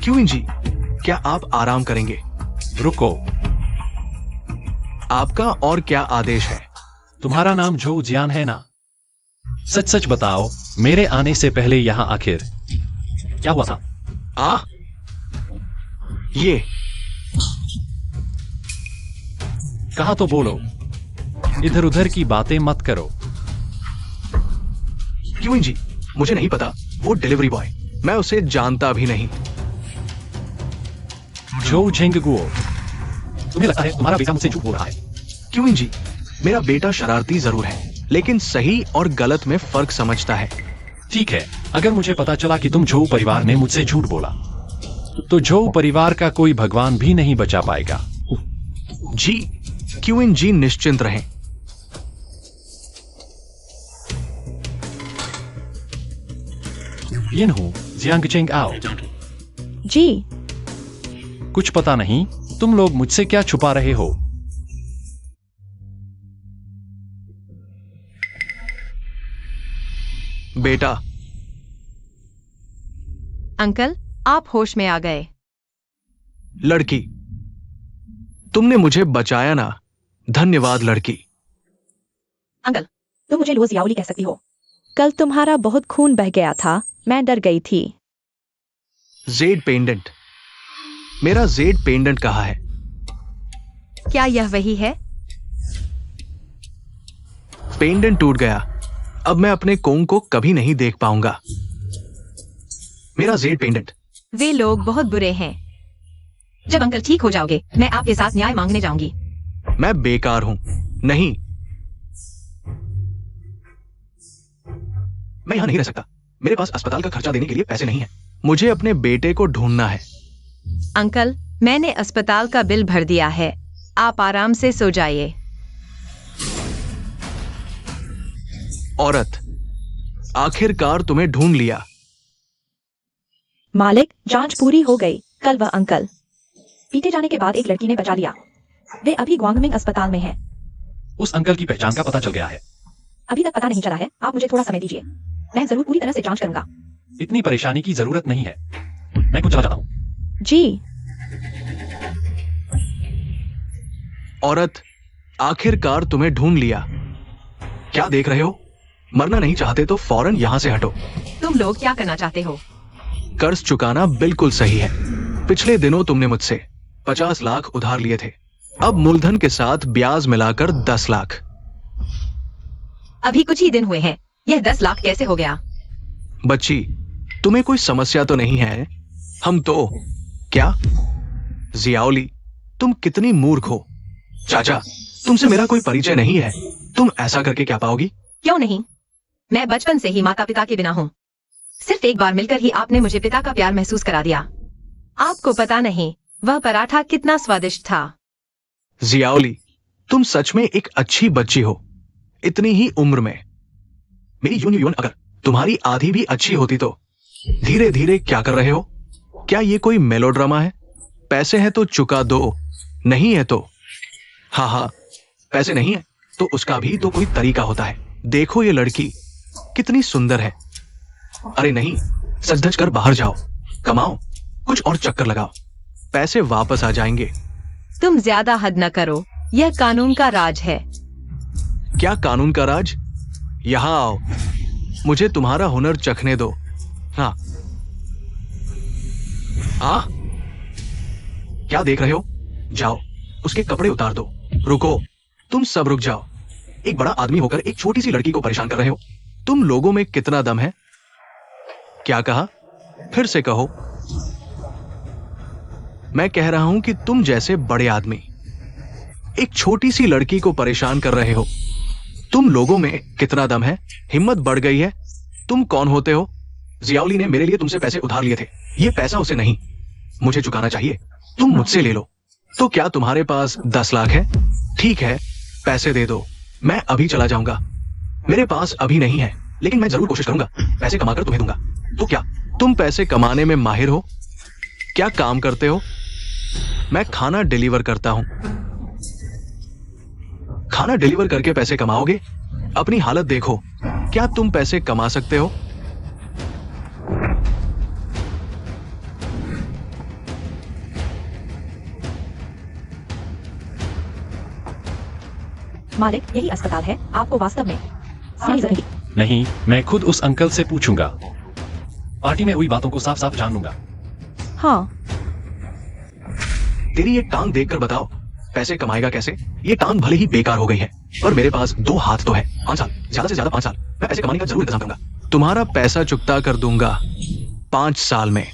क्यूइन जी, क्या आप आराम करेंगे? रुको, आपका और क्या आदेश है? तुम्हारा नाम झोउ जियान है ना? सच सच बताओ, मेरे आने से पहले यहां आखिर क्या हुआ था? ये कहा तो बोलो, इधर उधर की बातें मत करो। क्यूइन जी, मुझे नहीं पता, वो डिलीवरी बॉय, मैं उसे जानता भी नहीं। झोउ झेंगगुओ, तुम्हें लगता है तुम्हारा बेटा मुझसे झूठ बोल रहा है? क्यूइन जी, मेरा बेटा शरारती जरूर है, लेकिन सही और गलत में फर्क समझता है। ठीक है, अगर मुझे पता चला कि तुम झोउ परिवार ने मुझसे झूठ बोला तो झोउ परिवार का कोई भगवान भी नहीं बचा पाएगा। जी, क्यूइन जी निश्चिंत रहें। यिनहू जियांगचेंग आओ। जी। कुछ पता नहीं, तुम लोग मुझसे क्या छुपा रहे हो? बेटा। अंकल, आप होश में आ गए। लड़की, तुमने मुझे बचाया ना, धन्यवाद लड़की। अंकल, तुम मुझे रोज याओली कह सकती हो। कल तुम्हारा बहुत खून बह गया था, मैं डर गई थी। जेड पेंडेंट, मेरा जेड पेंडेंट कहाँ है? क्या यह वही है? पेंडेंट टूट गया, अब मैं अपने कोंग को कभी नहीं देख पाऊंगा। मेरा जेड पेंडेंट। वे लोग बहुत बुरे हैं। जब अंकल ठीक हो जाओगे, मैं आपके साथ न्याय मांगने जाऊंगी। मैं बेकार हूं। नहीं, मैं यहां नहीं रह सकता। मेरे पास अस्पताल का खर्चा देने के लिए पैसे नहीं है। मुझे अपने बेटे को ढूंढना है। अंकल, मैंने अस्पताल का बिल भर दिया है, आप आराम से सो जाइए। औरत, आखिरकार तुम्हें ढूंढ लिया। मालिक, जांच पूरी हो गई। कल वह अंकल पीटे जाने के बाद एक लड़की ने बचा लिया। वे अभी ग्वांगमिंग अस्पताल में हैं। उस अंकल की पहचान का पता चल गया है? अभी तक पता नहीं चला है, आप मुझे थोड़ा समय दीजिए, मैं जरूर पूरी तरह से जांच करूंगा। इतनी परेशानी की जरूरत नहीं है, मैं कुछ चला जाता हूँ। जी। औरत, आखिरकार तुम्हें ढूंढ लिया। क्या देख रहे हो? मरना नहीं चाहते तो फौरन यहां से हटो। तुम लोग क्या करना चाहते हो? कर्ज चुकाना बिल्कुल सही है। पिछले दिनों तुमने मुझसे 50 लाख उधार लिए थे। अब मूलधन के साथ ब्याज मिलाकर 10 लाख। अभी कुछ ही दिन हुए हैं, यह 10 लाख कैसे हो गया? बच्ची, तुम्हें कोई समस्या तो नहीं है? हम तो क्या? जियाउली, तुम कितनी मूर्ख हो। चाचा, तुमसे मेरा कोई परिचय नहीं है। तुम ऐसा करके क्या पाओगी? क्यों नहीं? मैं बचपन से ही माता पिता के बिना हूँ। सिर्फ एक बार मिलकर ही आपने मुझे पिता का प्यार महसूस करा दिया। आपको पता नहीं वह पराठा कितना स्वादिष्ट था। जियाउली, तुम सच में एक अच्छी बच्ची हो। इतनी ही उम्र में मेरी यूनियन अगर तुम्हारी आधी भी अच्छी होती तो। धीरे धीरे क्या कर रहे हो? क्या ये कोई मेलोड्रामा है? पैसे हैं तो चुका दो, नहीं है तो हाँ हाँ, पैसे नहीं है तो उसका भी तो कोई तरीका होता है। देखो ये लड़की कितनी सुंदर है। अरे नहीं, सच धज कर बाहर जाओ, कमाओ, कुछ और चक्कर लगाओ, पैसे वापस आ जाएंगे। तुम ज्यादा हद न करो, यह कानून का राज है। क्या कानून का राज? यहां आओ, मुझे तुम्हारा हुनर चखने दो। हाँ क्या देख रहे हो? जाओ, उसके कपड़े उतार दो। रुको, तुम सब रुक जाओ। एक बड़ा आदमी होकर एक छोटी सी लड़की को परेशान कर रहे हो। तुम लोगों में कितना दम है? क्या कहा? फिर से कहो। मैं कह रहा हूं कि तुम जैसे बड़े आदमी एक छोटी सी लड़की को परेशान कर रहे हो। तुम लोगों में कितना दम है? हिम्मत बढ़ गई है। तुम कौन होते हो? जियाउली ने मेरे लिए तुमसे पैसे उधार लिए थे। ये पैसा उसे नहीं, मुझे चुकाना चाहिए। तुम मुझसे ले लो। तो क्या तुम्हारे पास 10 लाख है? ठीक है, पैसे दे दो, मैं अभी चला जाऊंगा। मेरे पास अभी नहीं है, लेकिन मैं जरूर कोशिश करूंगा, पैसे कमाकर तुम्हें दूंगा। तो क्या तुम पैसे कमाने में माहिर हो? क्या काम करते हो? मैं खाना डिलीवर करता हूं। खाना डिलीवर करके पैसे कमाओगे? अपनी हालत देखो, क्या तुम पैसे कमा सकते हो? मालिक, यही अस्पताल है। आपको वास्तव में सही जिंदगी नहीं, मैं खुद उस अंकल से पूछूंगा। पार्टी में हुई बातों को साफ साफ जान लूंगा। हाँ, तेरी ये टांग देखकर बताओ, पैसे कमाएगा कैसे? ये टांग भले ही बेकार हो गई है, पर मेरे पास 2 हाथ तो है। 5 साल, ज्यादा से ज्यादा 5 साल, मैं पैसे कमाने का जरूर इंतजाम करूंगा। तुम्हारा पैसा चुकता कर दूंगा 5 साल में।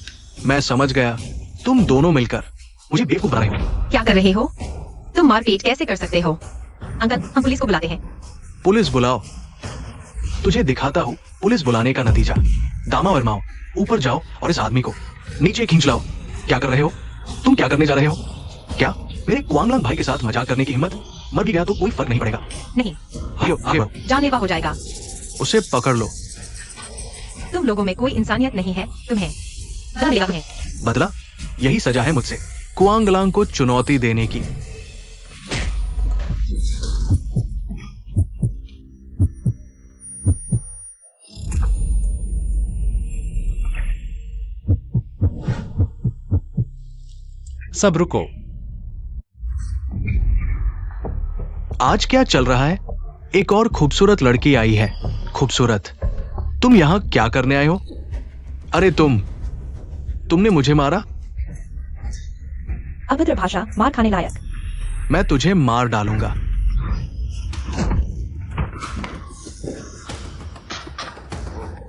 मैं समझ गया। तुम दोनों मिलकर मुझे बेवकूफ बना रहे हो। क्या कर रहे हो? तुम मारपीट कैसे कर सकते हो? अंकल, हम पुलिस को बुलाते हैं। पुलिस बुलाओ। तुझे दिखाता हूं पुलिस बुलाने का नतीजा। दामा वर्माओ, ऊपर जाओ और इस आदमी को नीचे खींच लाओ। क्या कर रहे हो? तुम क्या करने जा रहे हो? क्या मेरे क्वांगलांग भाई के साथ मजाक करने की हिम्मत? मर भी गया तो कोई फर्क नहीं पड़ेगा। नहीं, आगे बढ़ो। जानलेवा हो जाएगा। उसे पकड़ लो। तुम लोगों में कोई इंसानियत नहीं है। तुम्हें जानलेवा है। बदला, यही सजा है मुझसे क्वांगलांग को चुनौती देने की। सब रुको। आज क्या चल रहा है? एक और खूबसूरत लड़की आई है। खूबसूरत, तुम यहां क्या करने आए हो? अरे तुमने मुझे मारा? अभद्र भाषा, मार खाने लायक। मैं तुझे मार डालूंगा।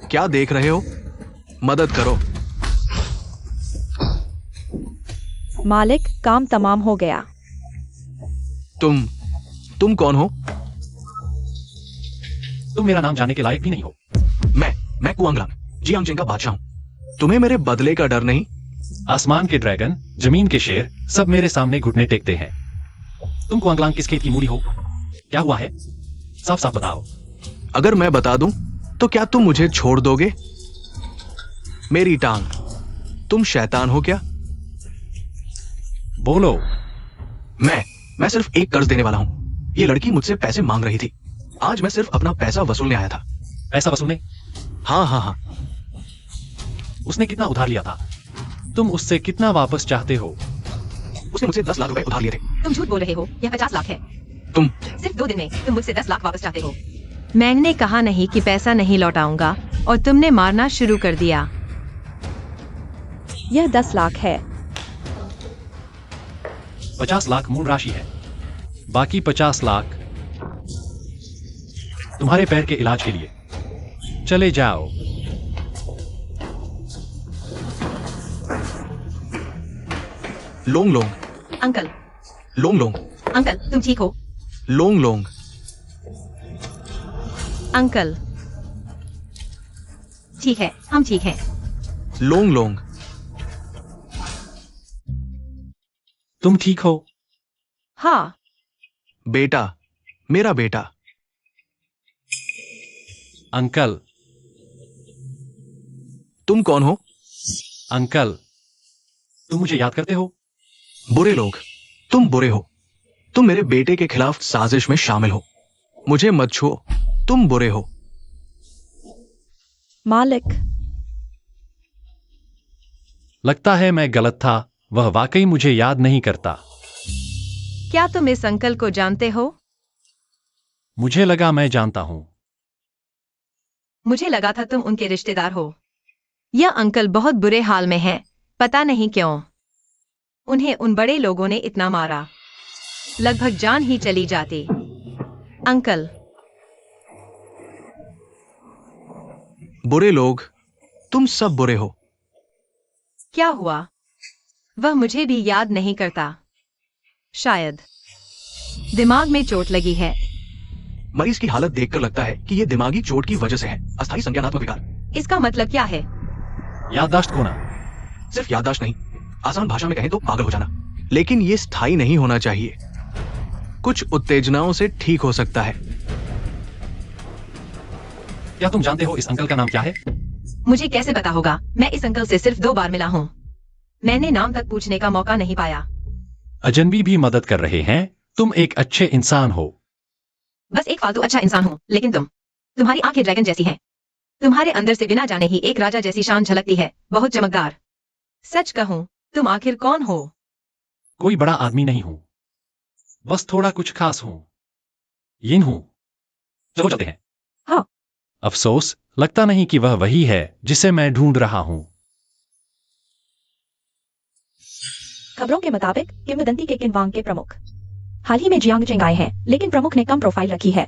क्या देख रहे हो? मदद करो। मालिक, काम तमाम हो गया। तुम कौन हो? तुम मेरा नाम जानने के लायक भी नहीं हो। मैं कुआंगलांग, जियांगजेन का बादशाह हूं। तुम्हें मेरे बदले का डर नहीं? आसमान के ड्रैगन, जमीन के शेर, सब मेरे सामने घुटने टेकते हैं। तुम क्वांगलांग किस खेत की मूली हो? क्या हुआ है? साफ साफ बताओ। अगर मैं बता दूं तो क्या तुम मुझे छोड़ दोगे? मेरी टांग, तुम शैतान हो क्या? बोलो। मैं सिर्फ एक कर्ज देने वाला हूं। ये लड़की मुझसे पैसे मांग रही थी। आज मैं सिर्फ अपना पैसा वसूलने आया था। पैसा वसूलने? हाँ। उसने कितना उधार लिया था? तुम उससे कितना वापस चाहते हो? उसने मुझसे 10 लाख रुपए उधार लिए थे। तुम झूठ बोल रहे हो, यह 50 लाख है। तुम सिर्फ 2 दिन में तुम मुझसे 10 लाख वापस चाहते हो। मैंने कहा नहीं कि पैसा नहीं लौटाऊंगा और तुमने मारना शुरू कर दिया। यह 10 लाख है। 50 लाख मूल राशि है, बाकी 50 लाख तुम्हारे पैर के इलाज के लिए। चले जाओ। लोंग लोंग अंकल, लोंग लोंग अंकल तुम ठीक हो? लोंग लोंग अंकल ठीक है, हम ठीक हैं। लोंग लोंग तुम ठीक हो? हाँ। बेटा, मेरा बेटा। अंकल। तुम कौन हो? अंकल, तुम मुझे याद करते हो? बुरे लोग, तुम बुरे हो। तुम मेरे बेटे के खिलाफ साजिश में शामिल हो। मुझे मत छुओ, तुम बुरे हो। मालिक, लगता है मैं गलत था, वह वाकई मुझे याद नहीं करता। क्या तुम इस अंकल को जानते हो? मुझे लगा मैं जानता हूं। मुझे लगा था तुम उनके रिश्तेदार हो। यह अंकल बहुत बुरे हाल में हैं, पता नहीं क्यों। उन्हें उन बड़े लोगों ने इतना मारा, लगभग जान ही चली जाती। अंकल, बुरे लोग, तुम सब बुरे हो। क्या हुआ? वह मुझे भी याद नहीं करता। शायद दिमाग में चोट लगी है। मरीज की हालत देखकर लगता है कि यह दिमागी चोट की वजह से है। अस्थायी संज्ञानात्मक विकार। इसका मतलब क्या है? याददाश्त खोना। सिर्फ याददाश्त नहीं, आसान भाषा में कहें तो पागल हो जाना। लेकिन यह स्थायी नहीं होना चाहिए। कुछ उत्तेजनाओं से ठीक हो सकता है। क्या तुम जानते हो इस अंकल का नाम क्या है? मुझे कैसे पता होगा? मैं इस अंकल से सिर्फ 2 बार मिला हूँ। मैंने नाम तक पूछने का मौका नहीं पाया। अजनबी भी मदद कर रहे हैं। तुम एक अच्छे इंसान हो। बस एक फालतू अच्छा इंसान हूँ, लेकिन तुम्हारी आंखें ड्रैगन जैसी हैं। तुम्हारे अंदर से बिना जाने ही एक राजा जैसी शान झलकती है, बहुत चमकदार। सच कहूँ, तुम आखिर कौन हो? कोई बड़ा आदमी नहीं हूं, बस थोड़ा कुछ खास हूं। यिन हूं। चलो चलते हैं। हाँ। अफसोस, लगता नहीं कि वह वही है जिसे मैं ढूंढ रहा हूं। खबरों के मुताबिक किंवदंती के किनवांग के प्रमुख हाल ही में जियांगजेंग आए हैं, लेकिन प्रमुख ने कम प्रोफाइल रखी है।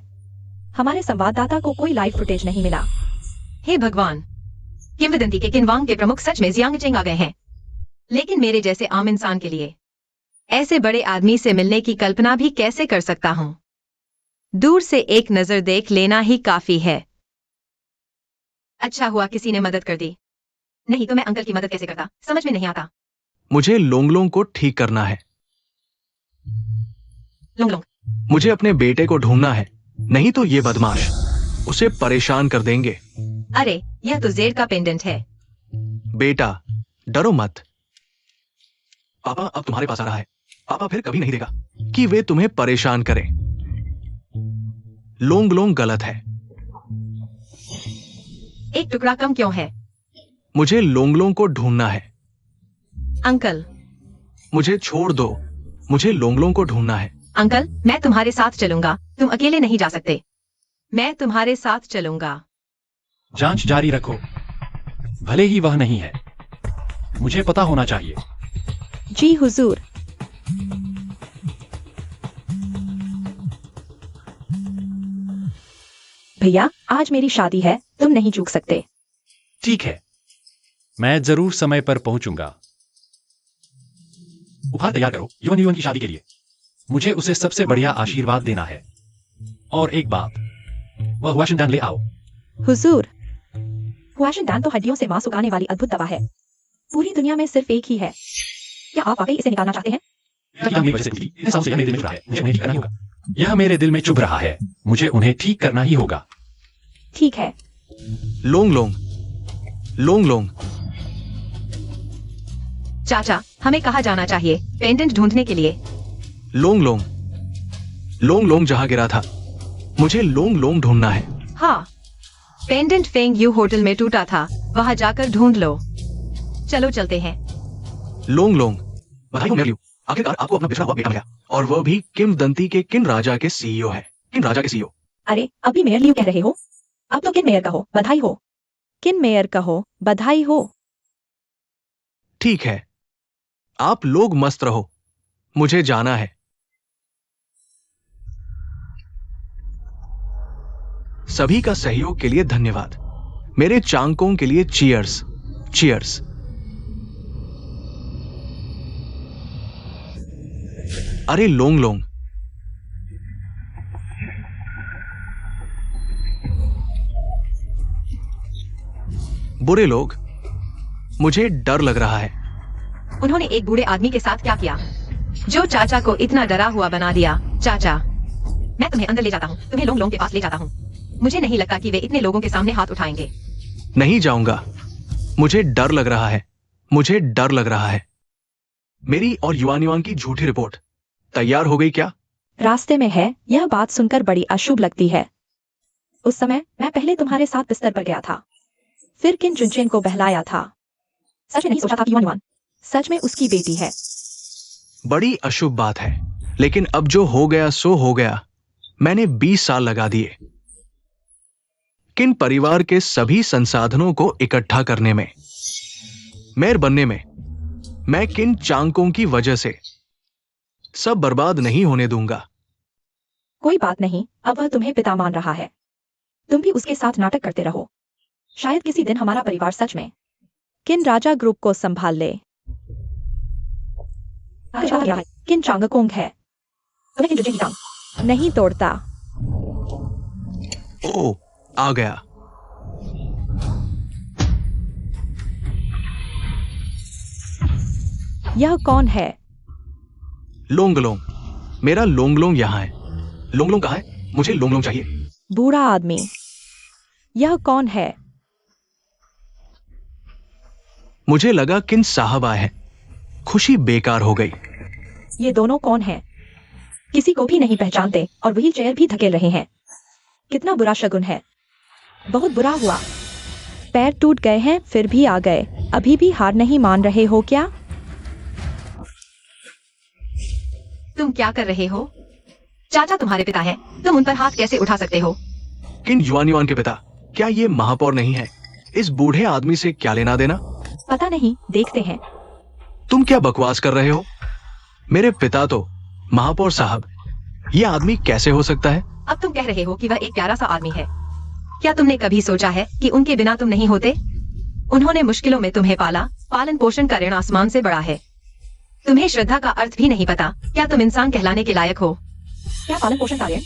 हमारे संवाददाता को कोई लाइव फुटेज नहीं मिला। हे भगवान, किंवदंती के किनवांग के प्रमुख सच में जियांगजेंग आ गए हैं। लेकिन मेरे जैसे आम इंसान के लिए ऐसे बड़े आदमी से मिलने की कल्पना भी कैसे कर सकता हूं? दूर से एक नजर देख लेना ही काफी है। अच्छा हुआ किसी ने मदद कर दी, नहीं तो मैं अंकल की मदद कैसे करता, समझ में नहीं आता। मुझे लोंगलोंग को ठीक करना है। लोंग लोंग, मुझे अपने बेटे को ढूंढना है, नहीं तो ये बदमाश उसे परेशान कर देंगे। अरे यह तो जेड का पेंडेंट है। बेटा, डरो मत। पापा अब तुम्हारे पास आ रहा है। पापा फिर कभी नहीं देगा कि वे तुम्हें परेशान करें। लोंग लोंग गलत है। एक टुकड़ा कम क्यों है? मुझे लोंगलोंग को ढूंढना है। अंकल, मुझे छोड़ दो, मुझे लोंगलोंग को ढूंढना है। अंकल मैं तुम्हारे साथ चलूंगा, तुम अकेले नहीं जा सकते। मैं तुम्हारे साथ चलूंगा। जांच जारी रखो, भले ही वह नहीं है। मुझे पता होना चाहिए। जी हुजूर। भैया, आज मेरी शादी है, तुम नहीं चूक सकते। ठीक है, मैं जरूर समय पर पहुंचूंगा। उपहार तैयार करो युवन युवन की शादी के लिए। मुझे उसे सबसे बढ़िया आशीर्वाद देना है। और एक बात, वह वाशिंगटन ले आओ। हुजूर, वाशिंगटन तो हड्डियों से मांस उगाने वाली अद्भुत दवा है। पूरी दुनिया में सिर्फ एक ही है। क्या आप वाकई इसे निकालना चाहते हैं? मेरी वजह से हुई। इतने सालों से यह मेरे दिल में चुभ रहा है, मुझे उन्हें ठीक करना ही होगा। यह मेरे दिल में चुभ रहा है, मुझे उन्हें ठीक करना ही होगा। ठीक है। लोंग लोंग, लोंग लोंग। चाचा, हमें कहाँ जाना चाहिए पेंडेंट ढूंढने के लिए? लोंग लोंग, लोंग लोंग जहां गिरा था, मुझे लोंग लोंग ढूंढना है। हाँ, पेंडेंट फेंग यू होटल में टूटा था, वहां जाकर ढूंढ लो। चलो चलते हैं। लोंग लोंग, बधाई हो मेरे लिए। आखिरकार आपको अपना बिछड़ा हुआ बेटा मिला, और वह भी किंवदंती के किन राजा के सीईओ है। किन राजा के सीईओ? अरे अब भी मेयर लियू कह रहे हो? अब तो किन मेयर कहो, बधाई हो। किन मेयर कहो, बधाई हो। ठीक है, आप लोग मस्त रहो, मुझे जाना है। सभी का सहयोग के लिए धन्यवाद। मेरे चांकों के लिए चीयर्स, चीयर्स। अरे लोंग लोंग, बुरे लोग, मुझे डर लग रहा है। उन्होंने एक बूढ़े आदमी के साथ क्या किया जो चाचा को इतना डरा हुआ बना दिया? चाचा, मैं तुम्हें अंदर ले जाता हूँ, तुम्हें लोंग लोंग के पास ले जाता हूँ। मुझे नहीं लगता कि वे इतने लोगों के सामने हाथ उठाएंगे। नहीं जाऊंगा, मुझे डर लग रहा है, मुझे डर लग रहा है। मेरी और युवान की झूठी रिपोर्ट तैयार हो गई क्या? रास्ते में है। यह बात सुनकर बड़ी अशुभ लगती है। उस समय मैं पहले तुम्हारे साथ बिस्तर पर गया था, फिर किन चुनचेन को बहलाया था। सच में नहीं सोचा था कि युवान सच में उसकी बेटी है। बड़ी अशुभ बात है, लेकिन अब जो हो गया सो हो गया। मैंने 20 साल लगा दिए किन परिवार के सभी संसाधनों को इकट्ठा करने में, मेयर बनने में। मैं किन चांकों की वजह से सब बर्बाद नहीं होने दूंगा। कोई बात नहीं, अब वह तुम्हें पिता मान रहा है। तुम भी उसके साथ नाटक करते रहो। शायद किसी दिन हमारा परिवार सच में किन राजा ग्रुप को संभाल ले। किन चांगकोंग है। तुम्हें किन चुनचेन की टांग नहीं तोड़ता। ओ, आ गया। यह कौन है? लोंगलोंग, मेरा लोंगलोंग यहां है। लोंगलोंग कहाँ है? मुझे लोंगलोंग चाहिए। बूढ़ा आदमी। यह कौन है? मुझे लगा किन साहब आए हैं। खुशी बेकार हो गई। ये दोनों कौन हैं? किसी को भी नहीं पहचानते और व्हील चेयर भी धकेल रहे हैं। कितना बुरा शगुन है। बहुत बुरा हुआ। पैर टूट गए हैं फिर भी आ गए। अभी भी हार नहीं मान रहे हो क्या? तुम क्या कर रहे हो? चाचा तुम्हारे पिता हैं, तुम उन पर हाथ कैसे उठा सकते हो? किन युवान के पिता? क्या ये महापौर नहीं है? इस बूढ़े आदमी से क्या लेना देना? पता नहीं, देखते हैं। तुम क्या बकवास कर रहे हो? मेरे पिता तो महापौर साहब। ये आदमी कैसे हो सकता है? अब तुम कह रहे हो कि वह एक प्यारा सा आदमी है। क्या तुमने कभी सोचा है कि उनके बिना तुम नहीं होते? उन्होंने मुश्किलों में तुम्हें पाला, पालन पोषण का ऋण आसमान से बड़ा है। तुम्हें श्रद्धा का अर्थ भी नहीं पता। क्या तुम इंसान कहलाने के लायक हो? क्या पालन पोषण का ऋण?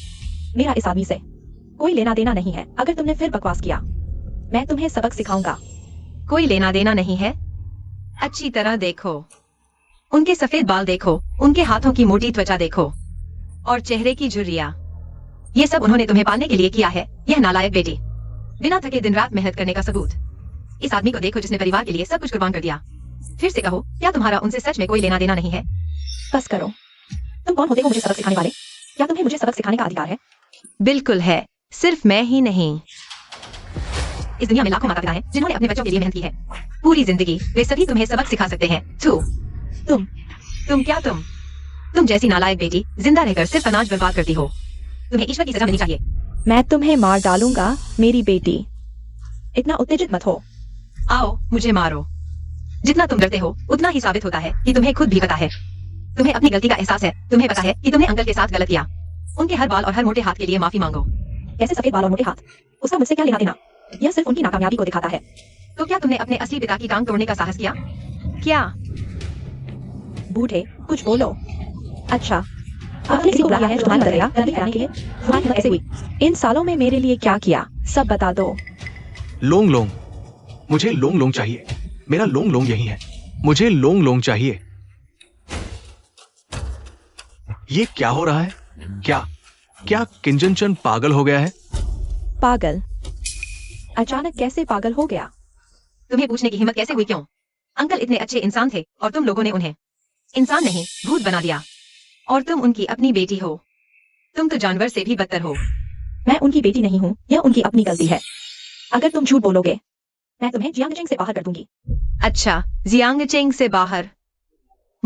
मेरा इस आदमी से कोई लेना देना नहीं है। अगर तुमने फिर बकवास किया, मैं तुम्हें सबक सिखाऊंगा। कोई लेना देना नहीं है? अच्छी तरह देखो, उनके सफेद बाल देखो, उनके हाथों की मोटी त्वचा देखो और चेहरे की झुर्रियां। ये सब उन्होंने तुम्हें पालने के लिए किया है। यह नालायक बेटी, बिना थके दिन रात मेहनत करने का सबूत। इस आदमी को देखो जिसने परिवार के लिए सब कुछ कुर्बान कर दिया। फिर से कहो, क्या तुम्हारा उनसे सच में कोई लेना देना नहीं है? बस करो। तुम कौन होते हो मुझे सबक सिखाने वाले? क्या तुम्हें मुझे सबक सिखाने का अधिकार है? बिल्कुल है, सिर्फ मैं ही नहीं। इस दुनिया में लाखों माता पिता हैं जिन्होंने अपने बच्चों के लिए मेहनत की है पूरी जिंदगी। वे सभी तुम्हें सबक सिखा सकते हैं। तुम क्या तुम जैसी नालायक बेटी जिंदा रहकर सिर्फ अनाज बर्बाद करती हो। तुम्हें ईश्वर की सजा मिलनी चाहिए। मैं तुम्हें मार डालूंगा मेरी बेटी। इतना उत्तेजित मत हो। आओ मुझे मारो। जितना तुम डरते हो उतना ही साबित होता है कि तुम्हें खुद भी पता है। तुम्हें अपनी गलती का एहसास है। तुम्हें पता है कि तुमने अंकल के साथ गलत किया। उनके हर बाल और हर मोटे हाथ के लिए माफी मांगो। कैसे सफेद बाल और मोटे हाथ? उसका मुझसे क्या लेना देना? यह सिर्फ उनकी नाकामयाबी को दिखाता है। तो क्या तुमने अपने असली पिता की टांग तोड़ने का साहस किया? क्या? बूढ़े, कुछ बोलो। अच्छा, आपने किसी को बुलाया है जो तुम्हारी मदद करेगा गलती कराने के लिए? तुम्हारी मदद ऐसे हुई। इन सालों में मेरे लिए क्या किया, सब बता दो। लोंग लोंग, मुझे लोंग लोंग चाहिए। मेरा लोंग लोंग यही है। मुझे लोंग लोंग चाहिए। ये क्या हो रहा है? क्या किंजनचन पागल हो गया है? पागल? अचानक कैसे पागल हो गया? तुम्हें पूछने की हिम्मत कैसे हुई? क्यों? अंकल इतने अच्छे इंसान थे और तुम लोगों ने उन्हें इंसान नहीं भूत बना दिया। और तुम उनकी अपनी बेटी हो। तुम तो जानवर से भी बदतर हो। मैं उनकी बेटी नहीं हूँ, यह उनकी अपनी गलती है। अगर तुम झूठ बोलोगे, मैं तुम्हें जियांगचेंग से बाहर कर दूंगी। अच्छा, जियांगचेंग से बाहर?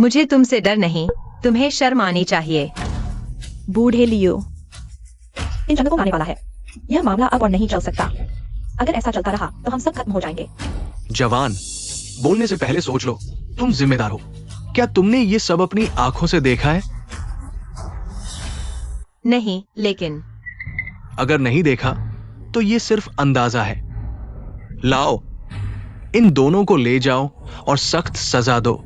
मुझे तुमसे डर नहीं, तुम्हें शर्म आनी चाहिए। बूढ़े लियो। इन जंगों को आने वाला है। यह मामला अब और नहीं चल सकता। अगर ऐसा चलता रहा तो हम सब खत्म हो जाएंगे। जवान, बोलने से पहले सोच लो, तुम जिम्मेदार हो। क्या तुमने ये सब अपनी आंखों से देखा है? नहीं, लेकिन अगर नहीं देखा तो ये सिर्फ अंदाजा है। लाओ, इन दोनों को ले जाओ और सख्त सजा दो।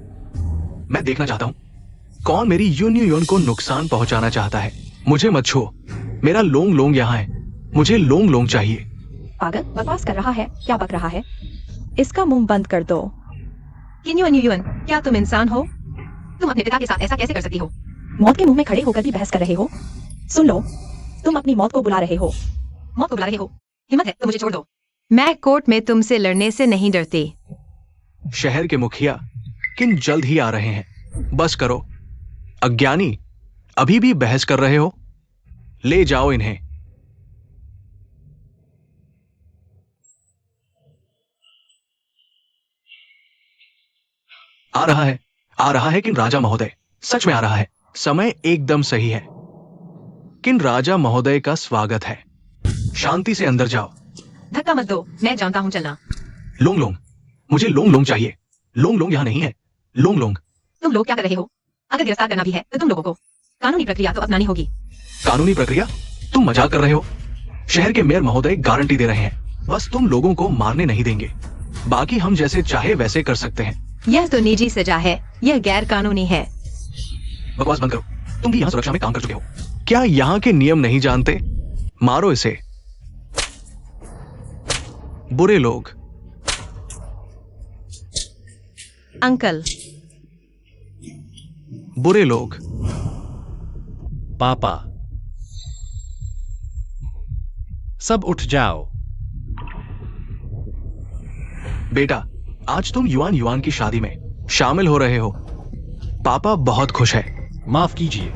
मैं देखना चाहता हूं कौन मेरी यूनियन को नुकसान पहुंचाना चाहता है। मुझे मत छुओ, मेरा लोंग लोंग यहां है। मुझे लोंग लोंग चाहिए। पागल, बकवास कर रहा है। क्या बक रहा है? इसका मुंह बंद कर दो। किन्युन, क्या तुम इंसान हो? तुम अपने पिता के साथ ऐसा कैसे कर सकती हो? मौत के मुंह में खड़े होकर भी बहस कर रहे हो। सुन लो, तुम अपनी मौत को बुला रहे हो। मौत को बुला रहे हो? हिम्मत है तो मुझे छोड़ दो। मैं कोर्ट में तुमसे लड़ने से नहीं डरती। शहर के मुखिया किन जल्द ही आ रहे हैं। बस करो। अज्ञानी, अभी भी बहस कर रहे हो? ले जाओ इन्हें। आ रहा है किन राजा महोदय। सच में आ रहा है। समय एकदम सही है। किन राजा महोदय का स्वागत है। शांति से अंदर जाओ। धक्का मत दो, मैं जानता हूँ चलना। लोंग लोंग, मुझे लोंग लोंग चाहिए। लोंग लोंग यहां नहीं है। लोंग लोंग। तुम लोग क्या कर रहे हो? अगर गिरफ्तार करना भी है तो तुम लोगों को कानूनी प्रक्रिया तो अपनानी होगी। कानूनी प्रक्रिया? तुम मजाक कर रहे हो? शहर के मेयर महोदय गारंटी दे रहे हैं, बस तुम लोगों को मारने नहीं देंगे। बाकी हम जैसे चाहे वैसे कर सकते हैं। यह तो निजी सजा है, यह गैर कानूनी है। बकवास बंद करो। तुम भी यहाँ सुरक्षा में काम कर चुके हो। क्या यहाँ के नियम नहीं जानते? मारो इसे। बुरे लोग। अंकल। बुरे लोग। पापा, सब उठ जाओ। बेटा, आज तुम युआन युआन की शादी में शामिल हो रहे हो। पापा बहुत खुश है। माफ कीजिए,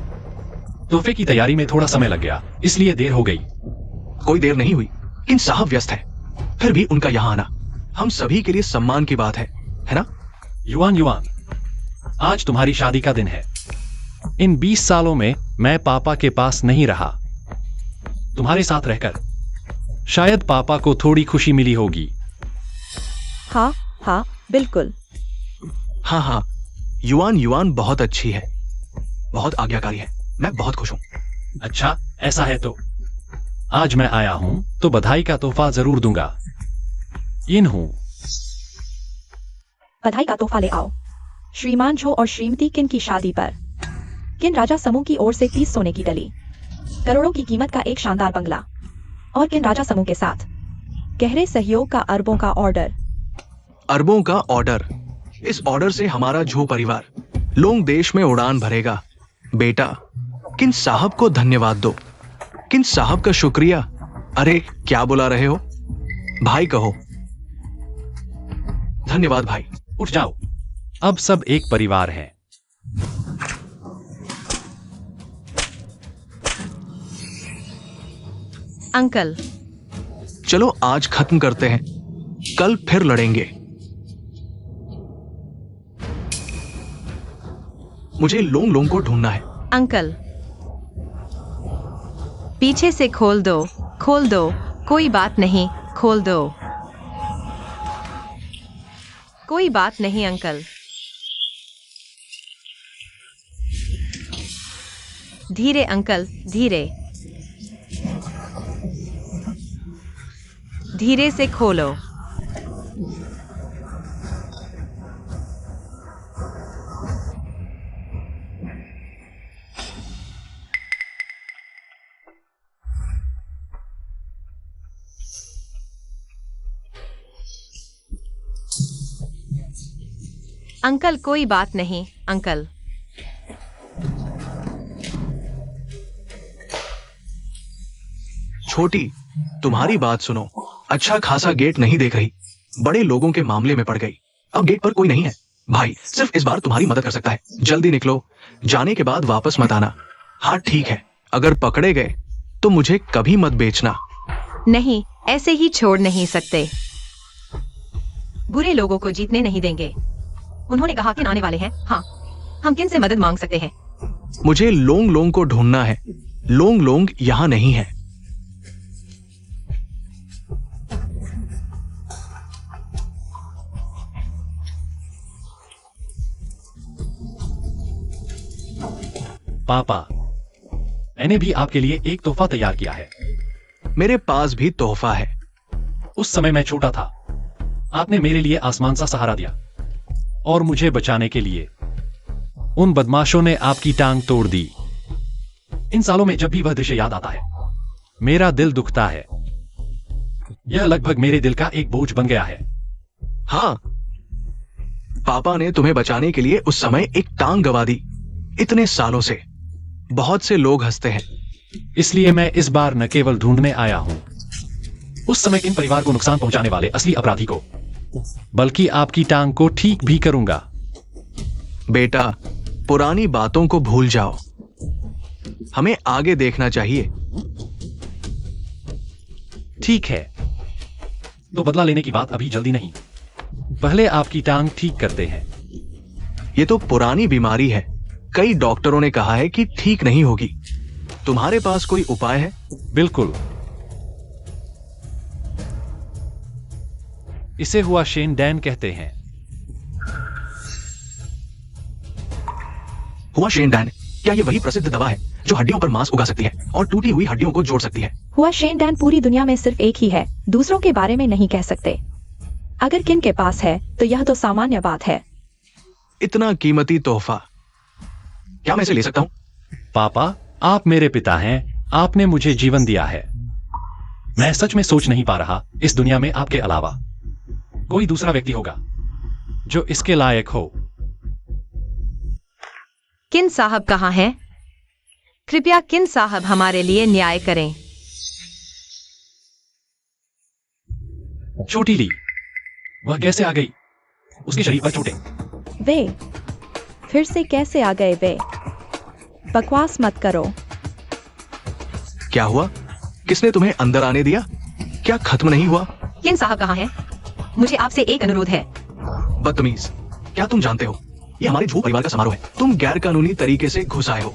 तोहफे की तैयारी में थोड़ा समय लग गया, इसलिए देर हो गई। कोई देर नहीं हुई। इन साहब व्यस्त है, फिर भी उनका यहां आना हम सभी के लिए सम्मान की बात है ना? युआन, आज तुम्हारी शादी का दिन है। इन 20 सालों में मैं पापा के पास नहीं रहा। तुम्हारे साथ रहकर शायद पापा को थोड़ी खुशी मिली होगी। हाँ हाँ, बिल्कुल। हाँ, युआन युआन बहुत अच्छी है, बहुत आज्ञाकारी है। मैं बहुत खुश हूं। अच्छा, ऐसा है तो आज मैं आया हूं तो बधाई का तोहफा जरूर दूंगा। इन हूं। बधाई का तोहफा ले आओ। श्रीमान झो और श्रीमती किन की शादी पर किन राजा समूह की ओर से 30 सोने की डली, करोड़ों की कीमत का एक शानदार बंगला और किन राजा समूह के साथ गहरे सहयोग का अरबों का ऑर्डर। अरबों का ऑर्डर। इस ऑर्डर से हमारा झो परिवार लोंग देश में उड़ान भरेगा। बेटा, किन साहब को धन्यवाद दो। किन साहब का शुक्रिया। अरे क्या बुला रहे हो? भाई कहो। धन्यवाद भाई। उठ जाओ, अब सब एक परिवार है। अंकल। चलो आज खत्म करते हैं, कल फिर लड़ेंगे। मुझे लोंग लोंग को ढूंढना है। अंकल, पीछे से खोल दो, खोल दो। कोई बात नहीं, खोल दो। कोई बात नहीं अंकल। धीरे अंकल, धीरे। धीरे से खोलो। अंकल, कोई बात नहीं अंकल। छोटी, तुम्हारी बात सुनो। अच्छा खासा गेट नहीं देख रही, बड़े लोगों के मामले में पड़ गई। अब गेट पर कोई नहीं है। भाई सिर्फ इस बार तुम्हारी मदद कर सकता है। जल्दी निकलो, जाने के बाद वापस मत आना। हाँ ठीक है, अगर पकड़े गए तो मुझे कभी मत बेचना। नहीं, ऐसे ही छोड़ नहीं सकते। बुरे लोगों को जीतने नहीं देंगे। उन्होंने कहा कि आने वाले हैं। हाँ, हम किन से मदद मांग सकते हैं? मुझे लोंग लोंग को ढूंढना है। लोंग लोंग यहां नहीं है। पापा, मैंने भी आपके लिए एक तोहफा तैयार किया है। मेरे पास भी तोहफा है। उस समय मैं छोटा था। आपने मेरे लिए आसमान सा सहारा दिया और मुझे बचाने के लिए उन बदमाशों ने आपकी टांग तोड़ दी। इन सालों में जब भी वह दृश्य याद आता है, मेरा दिल दुखता है। यह लगभग मेरे दिल का एक बोझ बन गया है। हाँ, पापा ने तुम्हें बचाने के लिए उस समय एक टांग गंवा दी। इतने सालों से बहुत से लोग हंसते हैं। इसलिए मैं इस बार न केवल ढूंढने आया हूं उस समय किन परिवार को नुकसान पहुंचाने वाले असली अपराधी को, बल्कि आपकी टांग को ठीक भी करूंगा। बेटा, पुरानी बातों को भूल जाओ। हमें आगे देखना चाहिए। ठीक है, तो बदला लेने की बात अभी जल्दी नहीं। पहले आपकी टांग ठीक करते हैं। ये तो पुरानी बीमारी है। कई डॉक्टरों ने कहा है कि ठीक नहीं होगी। तुम्हारे पास कोई उपाय है? बिल्कुल। इसे हुआ शेन डैन कहते हैं। हुआ शेन डैन, क्या ये वही प्रसिद्ध दवा है जो हड्डियों पर मांस उगा सकती है और टूटी हुई हड्डियों को जोड़ सकती है? हुआ शेन डैन पूरी दुनिया में सिर्फ एक ही है, दूसरों के बारे में नहीं कह सकते। अगर किन के पास है तो यह तो सामान्य बात है। इतना कीमती तोहफा, क्या मैं इसे ले सकता हूं? पापा, आप मेरे पिता हैं। आपने मुझे जीवन दिया है। मैं सच में सोच नहीं पा रहा इस दुनिया में आपके अलावा कोई दूसरा व्यक्ति होगा जो इसके लायक हो। किन साहब कहाँ हैं? कृपया किन साहब हमारे लिए न्याय करें। छोटी ली, वह कैसे आ गई? उसके शरीर पर चोटें। वे फिर से कैसे आ गए? वे बकवास मत करो। क्या हुआ? किसने तुम्हें अंदर आने दिया? क्या खत्म नहीं हुआ? किन साहब कहाँ हैं? मुझे आपसे एक अनुरोध है। बदतमीज, क्या तुम जानते हो ये हमारे झू परिवार का समारोह है। तुम गैर कानूनी तरीके से घुस आए हो।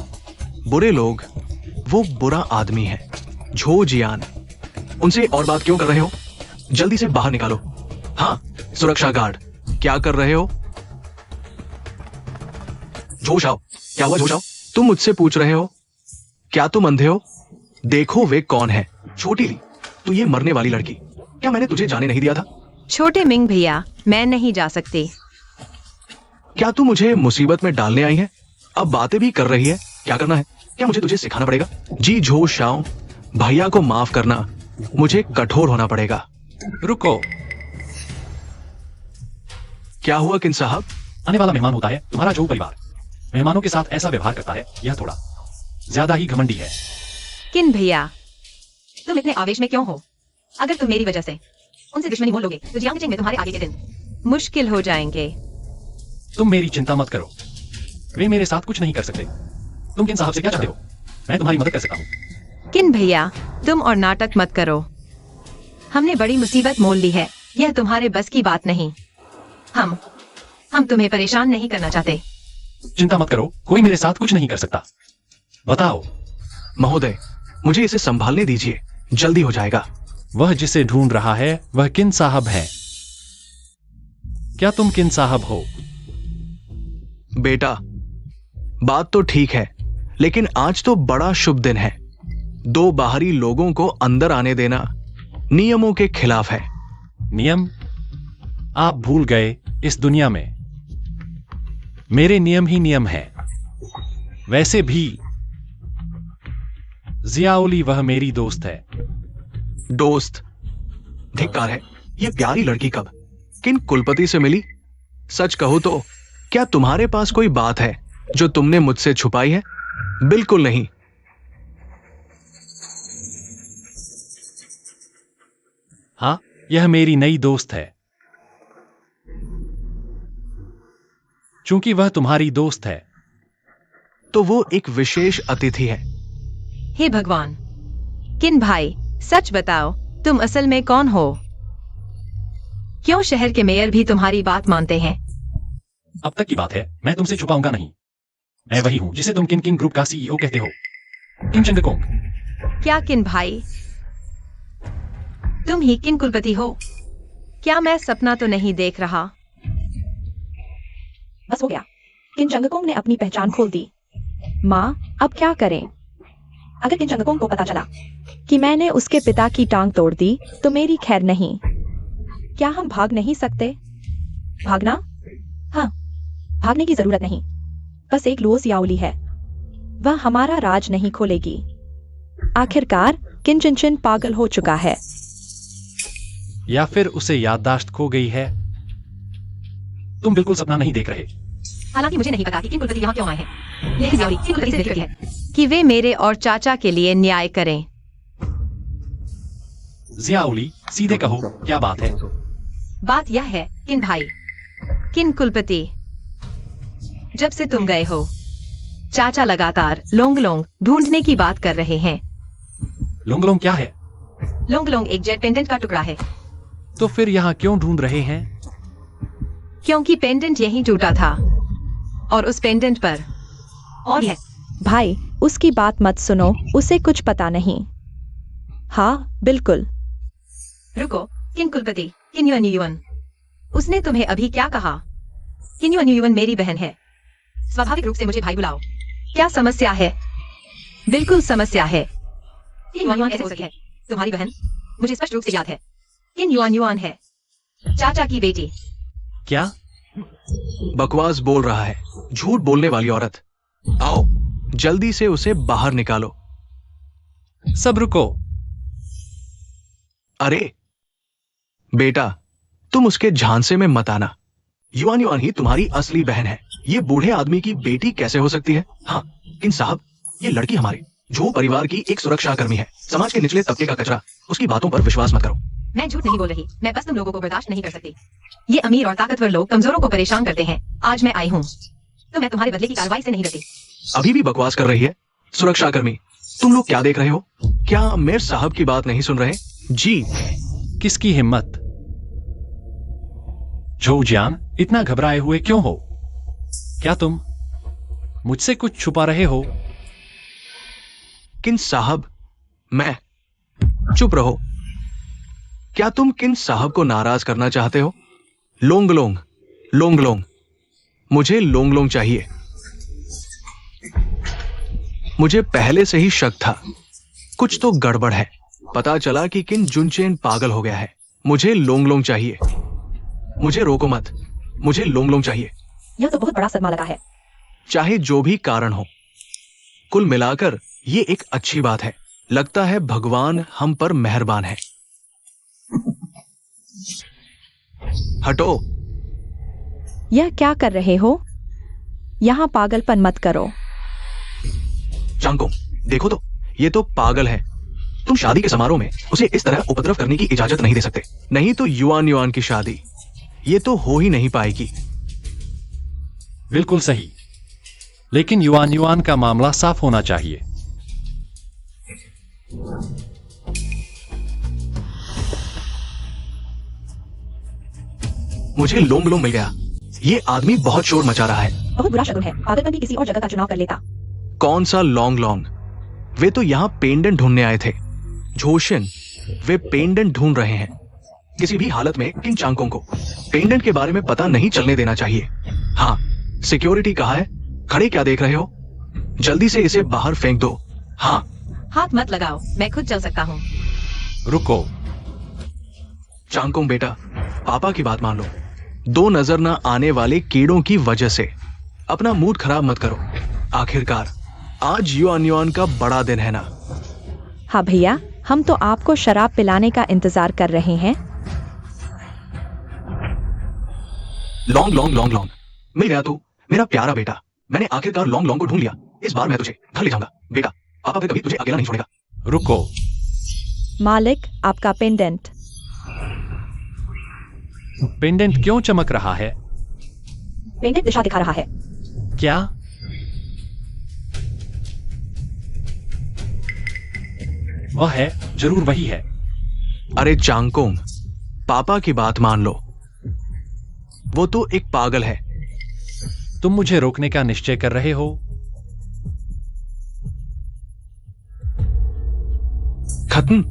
बुरे लोग, वो बुरा आदमी है, झो जियान। उनसे और बात क्यों कर रहे हो? जल्दी से बाहर निकालो। हाँ, सुरक्षा गार्ड, क्या कर रहे हो? जोशाओ, क्या हुआ जोशाओ? तुम मुझसे पूछ रहे हो? क्या तुम अंधे हो? देखो वे कौन है। छोटी ली, तू ये मरने वाली लड़की, क्या मैंने तुझे जाने नहीं दिया था? छोटे मिंग भैया, मैं नहीं जा सकती। क्या तू मुझे मुसीबत में डालने आई है? अब बातें भी कर रही है। क्या करना है? क्या मुझे तुझे सिखाना पड़ेगा? जी झो शाओ, भैया को माफ करना, मुझे कठोर होना पड़ेगा। रुको। क्या हुआ किन साहब? आने वाला मेहमान होता है तुम्हारा जो परिवार मेहमानों के साथ ऐसा व्यवहार करता है, यह थोड़ा ज्यादा ही घमंडी है। किन भैया, तुम इतने आवेश में क्यों हो? अगर तुम मेरी वजह से उनसे दुश्मनी मोल लोगे तो जियांगजिंग में तुम्हारे आगे के दिन मुश्किल हो जाएंगे। तुम मेरी चिंता मत करो, वे मेरे साथ कुछ नहीं कर सकते। तुम किन साहब से क्या चाहते हो? मैं तुम्हारी मदद कर सकता हूँ। किन भैया, तुम और नाटक मत करो। हमने बड़ी मुसीबत मोल ली है, यह तुम्हारे बस की बात नहीं। हम तुम्हें परेशान नहीं करना चाहते। चिंता मत करो, कोई मेरे साथ कुछ नहीं कर सकता। बताओ। महोदय, मुझे इसे संभालने दीजिए, जल्दी हो जाएगा। वह जिसे ढूंढ रहा है वह किन साहब है। क्या तुम किन साहब हो? बेटा, बात तो ठीक है, लेकिन आज तो बड़ा शुभ दिन है। दो बाहरी लोगों को अंदर आने देना नियमों के खिलाफ है। नियम? आप भूल गए, इस दुनिया में मेरे नियम ही नियम है। वैसे भी जियाओली वह मेरी दोस्त है। दोस्त? धिक्कार है। यह प्यारी लड़की कब किन कुलपति से मिली? सच कहो तो क्या तुम्हारे पास कोई बात है जो तुमने मुझसे छुपाई है? बिल्कुल नहीं। हाँ, यह मेरी नई दोस्त है। चूंकि वह तुम्हारी दोस्त है तो वो एक विशेष अतिथि है। हे भगवान, किन भाई, सच बताओ, तुम असल में कौन हो? क्यों शहर के मेयर भी तुम्हारी बात मानते हैं? अब तक की बात है, मैं तुमसे छुपाऊंगा नहीं। मैं वही हूं जिसे तुम किन किन ग्रुप का सीईओ कहते हो, किन चंगकोंग। क्या किन भाई? तुम ही किन कुलपति हो? क्या मैं सपना तो नहीं देख रहा? बस हो गया। किन चंगकोंग ने अपनी पहचान खोल दी। माँ, अब क्या करें अगर किन चंगकोंग को पता चला कि मैंने उसके पिता की टांग तोड़ दी तो मेरी खैर नहीं। क्या हम भाग नहीं सकते? भागना? हाँ, भागने की जरूरत नहीं। बस एक लुओस याओली है। वह हमारा राज नहीं खोलेगी। आखिरकार किन चिनचिन पागल हो चुका है। या फिर उसे याददाश्त खो गई है। तुम बिल्कुल सपना नहीं देख रहे। हालांकि मुझे नहीं पता कि किन कुलपति यहाँ क्यों आए हैं, लेकिन याओली किन कुलपति से दिक्कत है कि वे मेरे और चाचा के लिए न्याय करें। जियाउली, सीधे कहो, क्या बात है? बात यह है किन भाई, किन कुलपति, जब से तुम गए हो चाचा लगातार लोंगलोंग ढूंढने की बात कर रहे हैं। लोंगलोंग क्या है? लोंगलोंग एक जेट पेंडेंट का टुकड़ा है। तो फिर यहाँ क्यों ढूंढ रहे हैं? क्योंकि पेंडेंट यहीं टूटा था और उस पेंडेंट पर और है। भाई, उसकी बात मत सुनो, उसे कुछ पता नहीं। हाँ, बिल्कुल। रुको, किन कुलपति, किन युअन युअन, उसने तुम्हें अभी क्या कहा? किन युअन युअन मेरी बहन है। स्वाभाविक रूप से मुझे भाई बुलाओ। क्या समस्या है? बिल्कुल समस्या है। किन युआन युआन कैसे हो सकती है? तुम्हारी बहन? मुझे स्पष्ट रूप से याद है। किन युआन युआन है चाचा की बेटी। क्या? बकवास बोल रहा है, झूठ बोलने वाली औरत। आओ, जल्दी से उसे बाहर निकालो। सब रुको। अरे बेटा, तुम उसके झांसे में मत आना। युआन युआन ही तुम्हारी असली बहन है। ये बूढ़े आदमी की बेटी कैसे हो सकती है? हाँ, किन साहब, ये लड़की हमारे जो परिवार की एक सुरक्षा कर्मी है, समाज के निचले तबके का कचरा। उसकी बातों पर विश्वास मत करो। मैं झूठ नहीं बोल रही, मैं बस तुम लोगों को बर्दाश्त नहीं कर सकती। ये अमीर और ताकतवर लोग कमजोरों को परेशान करते हैं। आज मैं आई हूँ तो मैं तुम्हारे बदले की कार्रवाई से नहीं डरती। अभी भी बकवास कर रही है। सुरक्षा कर्मी, तुम लोग क्या देख रहे हो? क्या मेयर साहब की बात नहीं सुन रहे? जी। किसकी हिम्मत? जोजियान, इतना घबराए हुए क्यों हो? क्या तुम मुझसे कुछ छुपा रहे हो? किन साहब, मैं। चुप रहो। क्या तुम किन साहब को नाराज करना चाहते हो? लोंगलोंग, लोंगलोंग, मुझे लोंगलोंग चाहिए। मुझे पहले से ही शक था, कुछ तो गड़बड़ है। पता चला कि किन जुनचेन पागल हो गया है। मुझे लोंगलोंग चाहिए। मुझे रोको मत, मुझे लोंगलोंग चाहिए। यह तो बहुत बड़ा सदमा लगा है। चाहे जो भी कारण हो, कुल मिलाकर ये एक अच्छी बात है। लगता है भगवान हम पर मेहरबान है। हटो। यह क्या कर रहे हो? यहाँ पागलपन मत करो। चांगकोंग, देखो तो, ये तो पागल है। तुम शादी के समारोह में उसे इस तरह उपद्रव करने की इजाजत नहीं दे सकते। नहीं तो युआन युआन की शादी ये तो हो ही नहीं पाएगी। बिल्कुल सही, लेकिन युआन युआन का मामला साफ होना चाहिए। मुझे लोंगलोंग मिल गया। ये आदमी बहुत शोर मचा रहा है। बहुत बुरा शगुन है। पागलपन भी किसी और जगह का चुनाव कर लेता। कौन सा लॉन्ग लॉन्ग? वे तो यहाँ पेंडेंट ढूंढने आए थे। झोशिन, वे पेंडेंट ढूंढ रहे हैं। किसी भी हालत में किन चांगकोंग को पेंडेंट के बारे में पता नहीं चलने देना चाहिए। हाँ, सिक्योरिटी कहाँ है? खड़े क्या देख रहे हो? जल्दी से इसे बाहर फेंक दो। हाँ। हाथ मत लगाओ, मैं खुद चल सकता हूँ। रुको। चांगकोंग बेटा, पापा की बात मान लो। दो नजर न आने वाले कीड़ों की वजह से अपना मूड खराब मत करो। आखिरकार आज युआन युआन का बड़ा दिन है ना। हाँ भैया, हम तो आपको शराब पिलाने का इंतजार कर रहे हैं। लॉन्ग लॉन्ग लॉन्ग लॉन्ग, मिल गया तू, मेरा प्यारा बेटा। मैंने आखिरकार लॉन्ग लॉन्ग को ढूंढ लिया। इस बार मैं तुझे घर ले जाऊंगा बेटा। पापा फिर कभी तुझे अकेला नहीं छोड़ेगा। रुको। मालिक, आपका पेंडेंट। पेंडेंट क्यों चमक रहा है? पेंडेंट दिशा दिखा रहा है। क्या? वह है, जरूर वही है। अरे चांगकोंग, पापा की बात मान लो। वो तो एक पागल है। तुम मुझे रोकने का निश्चय कर रहे हो? खत्म?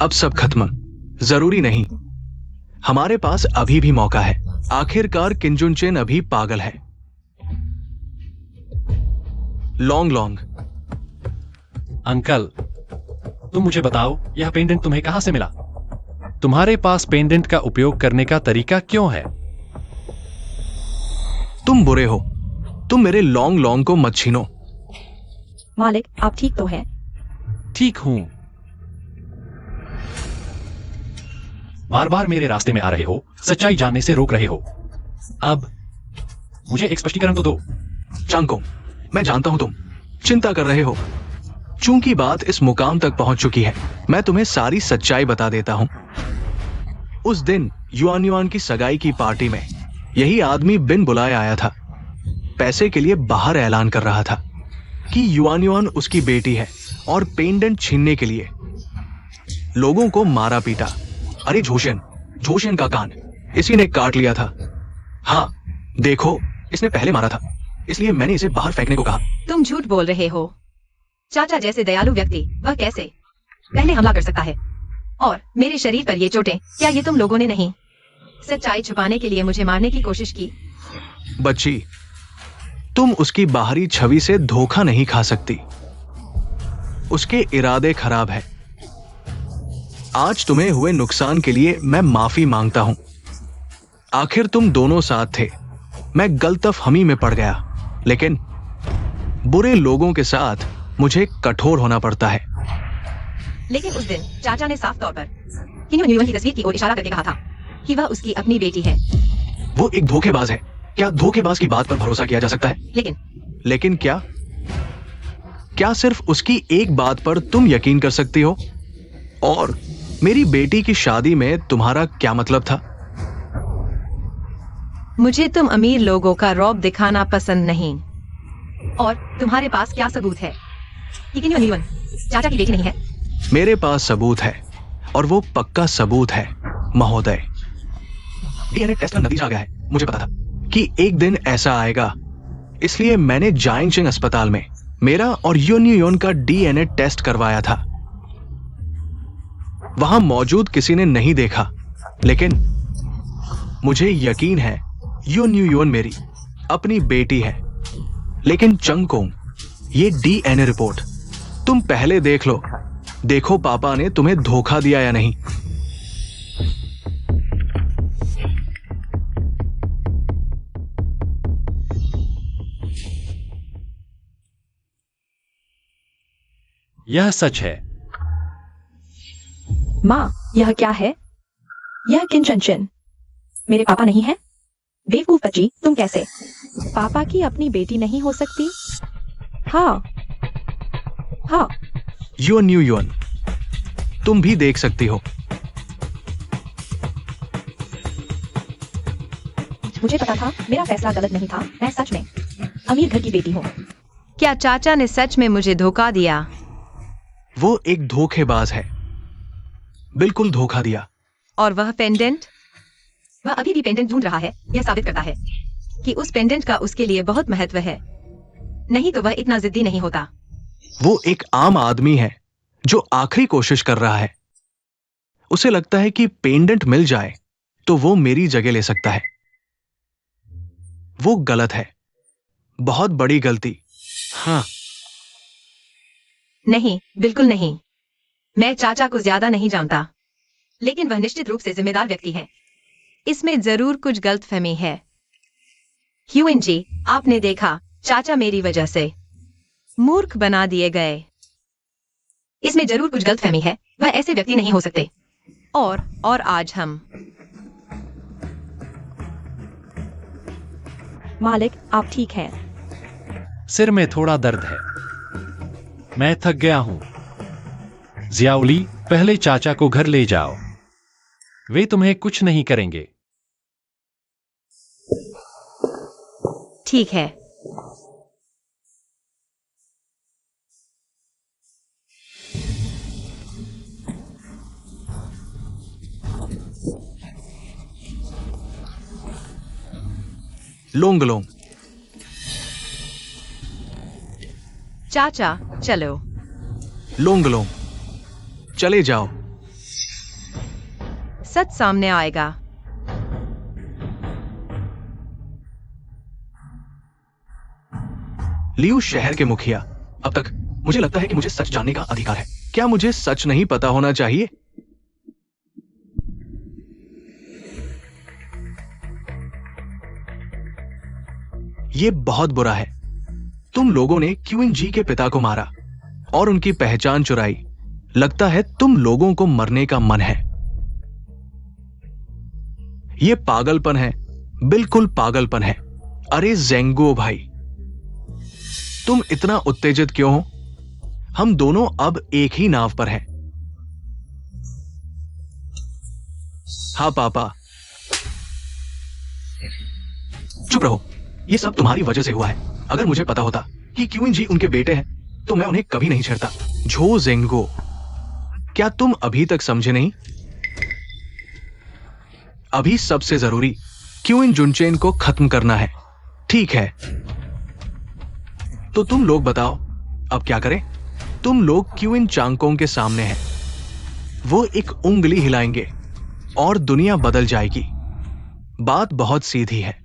अब सब खत्म? जरूरी नहीं। हमारे पास अभी भी मौका है। आखिरकार किंजुनचेन अभी पागल है। Long long. अंकल, तुम मुझे बताओ, यह पेंडेंट तुम्हें कहां से मिला? तुम्हारे पास पेंडेंट का उपयोग करने का तरीका क्यों है? तुम बुरे हो। तुम मेरे लॉन्ग लॉन्ग को मत छीनो। मालिक, आप ठीक तो हैं? ठीक हूं। बार बार मेरे रास्ते में आ रहे हो, सच्चाई जानने से रोक रहे हो। अब मुझे एक स्पष्टीकरण तो दो। चांगकोंग, मैं जानता हूं तुम चिंता कर रहे हो। चूंकि बात इस मुकाम तक पहुंच चुकी है, मैं तुम्हें सारी सच्चाई बता देता हूं। उस दिन युआन युआन की सगाई की पार्टी में यही आदमी बिन बुलाए आया था। पैसे के लिए बाहर ऐलान कर रहा था कि युआन युआन उसकी बेटी है और पेंडेंट छीनने के लिए लोगों को मारा पीटा। अरे झोशियन, झोशियन का कान इसी ने काट लिया था। हाँ देखो, इसने पहले मारा था, इसलिए मैंने इसे बाहर फेंकने को कहा। तुम झूठ बोल रहे हो। चाचा जैसे दयालु व्यक्ति वह कैसे पहले हमला कर सकता है? और मेरे शरीर पर ये चोटें, क्या ये तुम लोगों ने नहीं सच्चाई छुपाने के लिए मुझे मारने की कोशिश की? बच्ची, तुम उसकी बाहरी छवि से धोखा नहीं खा सकती। उसके इरादे खराब है। आज तुम्हें हुए नुकसान के लिए मैं माफी मांगता हूं। आखिर तुम दोनों साथ थे। मैं गलतफहमी में पड़ गया, लेकिन बुरे लोगों के साथ मुझे कठोर होना पड़ता है। लेकिन उस दिन चाचा ने साफ तौर पर किन्युन युआन की तस्वीर की ओर इशारा करके कहा था कि वह उसकी अपनी बेटी है। वो एक धोखेबाज है। क्या धोखेबाज की बात पर भरोसा किया जा सकता है? लेकिन क्या क्या सिर्फ उसकी एक बात पर तुम यकीन कर सकती हो? और मेरी बेटी की शादी में तुम्हारा क्या मतलब था? मुझे तुम अमीर लोगों का रौब दिखाना पसंद नहीं। और तुम्हारे पास क्या सबूत है कि किन्युन युआन चाचा की बेटी नहीं है? मेरे पास सबूत है, और वो पक्का सबूत है महोदय। डीएनए टेस्ट का नतीजा आ गया है। मुझे पता था कि एक दिन ऐसा आएगा, इसलिए मैंने जायंगचिंग अस्पताल में मेरा और युन का डीएनए टेस्ट करवाया था। वहां मौजूद किसी ने नहीं देखा, लेकिन मुझे यकीन है युन मेरी अपनी बेटी है। लेकिन चंगकोंग, ये डीएनए रिपोर्ट तुम पहले देख लो। देखो पापा ने तुम्हें धोखा दिया या नहीं। यह सच है। माँ, यह क्या है? यह किंचनचन मेरे पापा नहीं है? बेवकूफ बच्ची, तुम कैसे? पापा की अपनी बेटी नहीं हो सकती? हाँ हाँ, युन, तुम भी देख सकती हो। मुझे पता था मेरा फैसला गलत नहीं था। मैं सच में अमीर घर की बेटी हूँ। क्या चाचा ने सच में मुझे धोखा दिया? वो एक धोखेबाज है, बिल्कुल धोखा दिया। और वह पेंडेंट? वह अभी भी पेंडेंट ढूंढ रहा है। यह साबित करता है कि उस पेंडेंट का उसके लिए बहुत महत्व है, नहीं तो वह इतना जिद्दी नहीं होता। वो एक आम आदमी है जो आखिरी कोशिश कर रहा है। उसे लगता है कि पेंडेंट मिल जाए तो वो मेरी जगह ले सकता है। वो गलत है, बहुत बड़ी गलती। हाँ, नहीं, बिल्कुल नहीं। मैं चाचा को ज्यादा नहीं जानता, लेकिन वह निश्चित रूप से जिम्मेदार व्यक्ति है। इसमें जरूर कुछ गलतफहमी है। ह्यूएन जी, आपने देखा, चाचा मेरी वजह से मूर्ख बना दिए गए। इसमें जरूर कुछ गलतफहमी है। वह ऐसे व्यक्ति नहीं हो सकते। और आज हम मालिक, आप ठीक हैं? सिर में थोड़ा दर्द है। मैं थक गया हूं। जियाउली, पहले चाचा को घर ले जाओ। वे तुम्हें कुछ नहीं करेंगे। ठीक है। लोंगलोंग, चाचा, चलो। लोंगलोंग, चले जाओ। सच सामने आएगा। लियू शहर के मुखिया, अब तक मुझे लगता है कि मुझे सच जानने का अधिकार है। क्या मुझे सच नहीं पता होना चाहिए? ये बहुत बुरा है। तुम लोगों ने क्यूइन जी के पिता को मारा और उनकी पहचान चुराई। लगता है तुम लोगों को मरने का मन है। ये पागलपन है, बिल्कुल पागलपन है। अरे ज़ेंगो भाई, तुम इतना उत्तेजित क्यों हो? हम दोनों अब एक ही नाव पर हैं। हाँ पापा, चुप रहो। ये सब तुम्हारी वजह से हुआ है। अगर मुझे पता होता कि क्यूइन जी उनके बेटे हैं तो मैं उन्हें कभी नहीं छेड़ता। झो ज़ेंगो, क्या तुम अभी तक समझे नहीं? अभी सबसे जरूरी क्यूइन जुनचेन को खत्म करना है। ठीक है, तो तुम लोग बताओ अब क्या करें? तुम लोग क्यूइन चांगकोंग के सामने हैं। वो एक उंगली हिलाएंगे और दुनिया बदल जाएगी। बात बहुत सीधी है।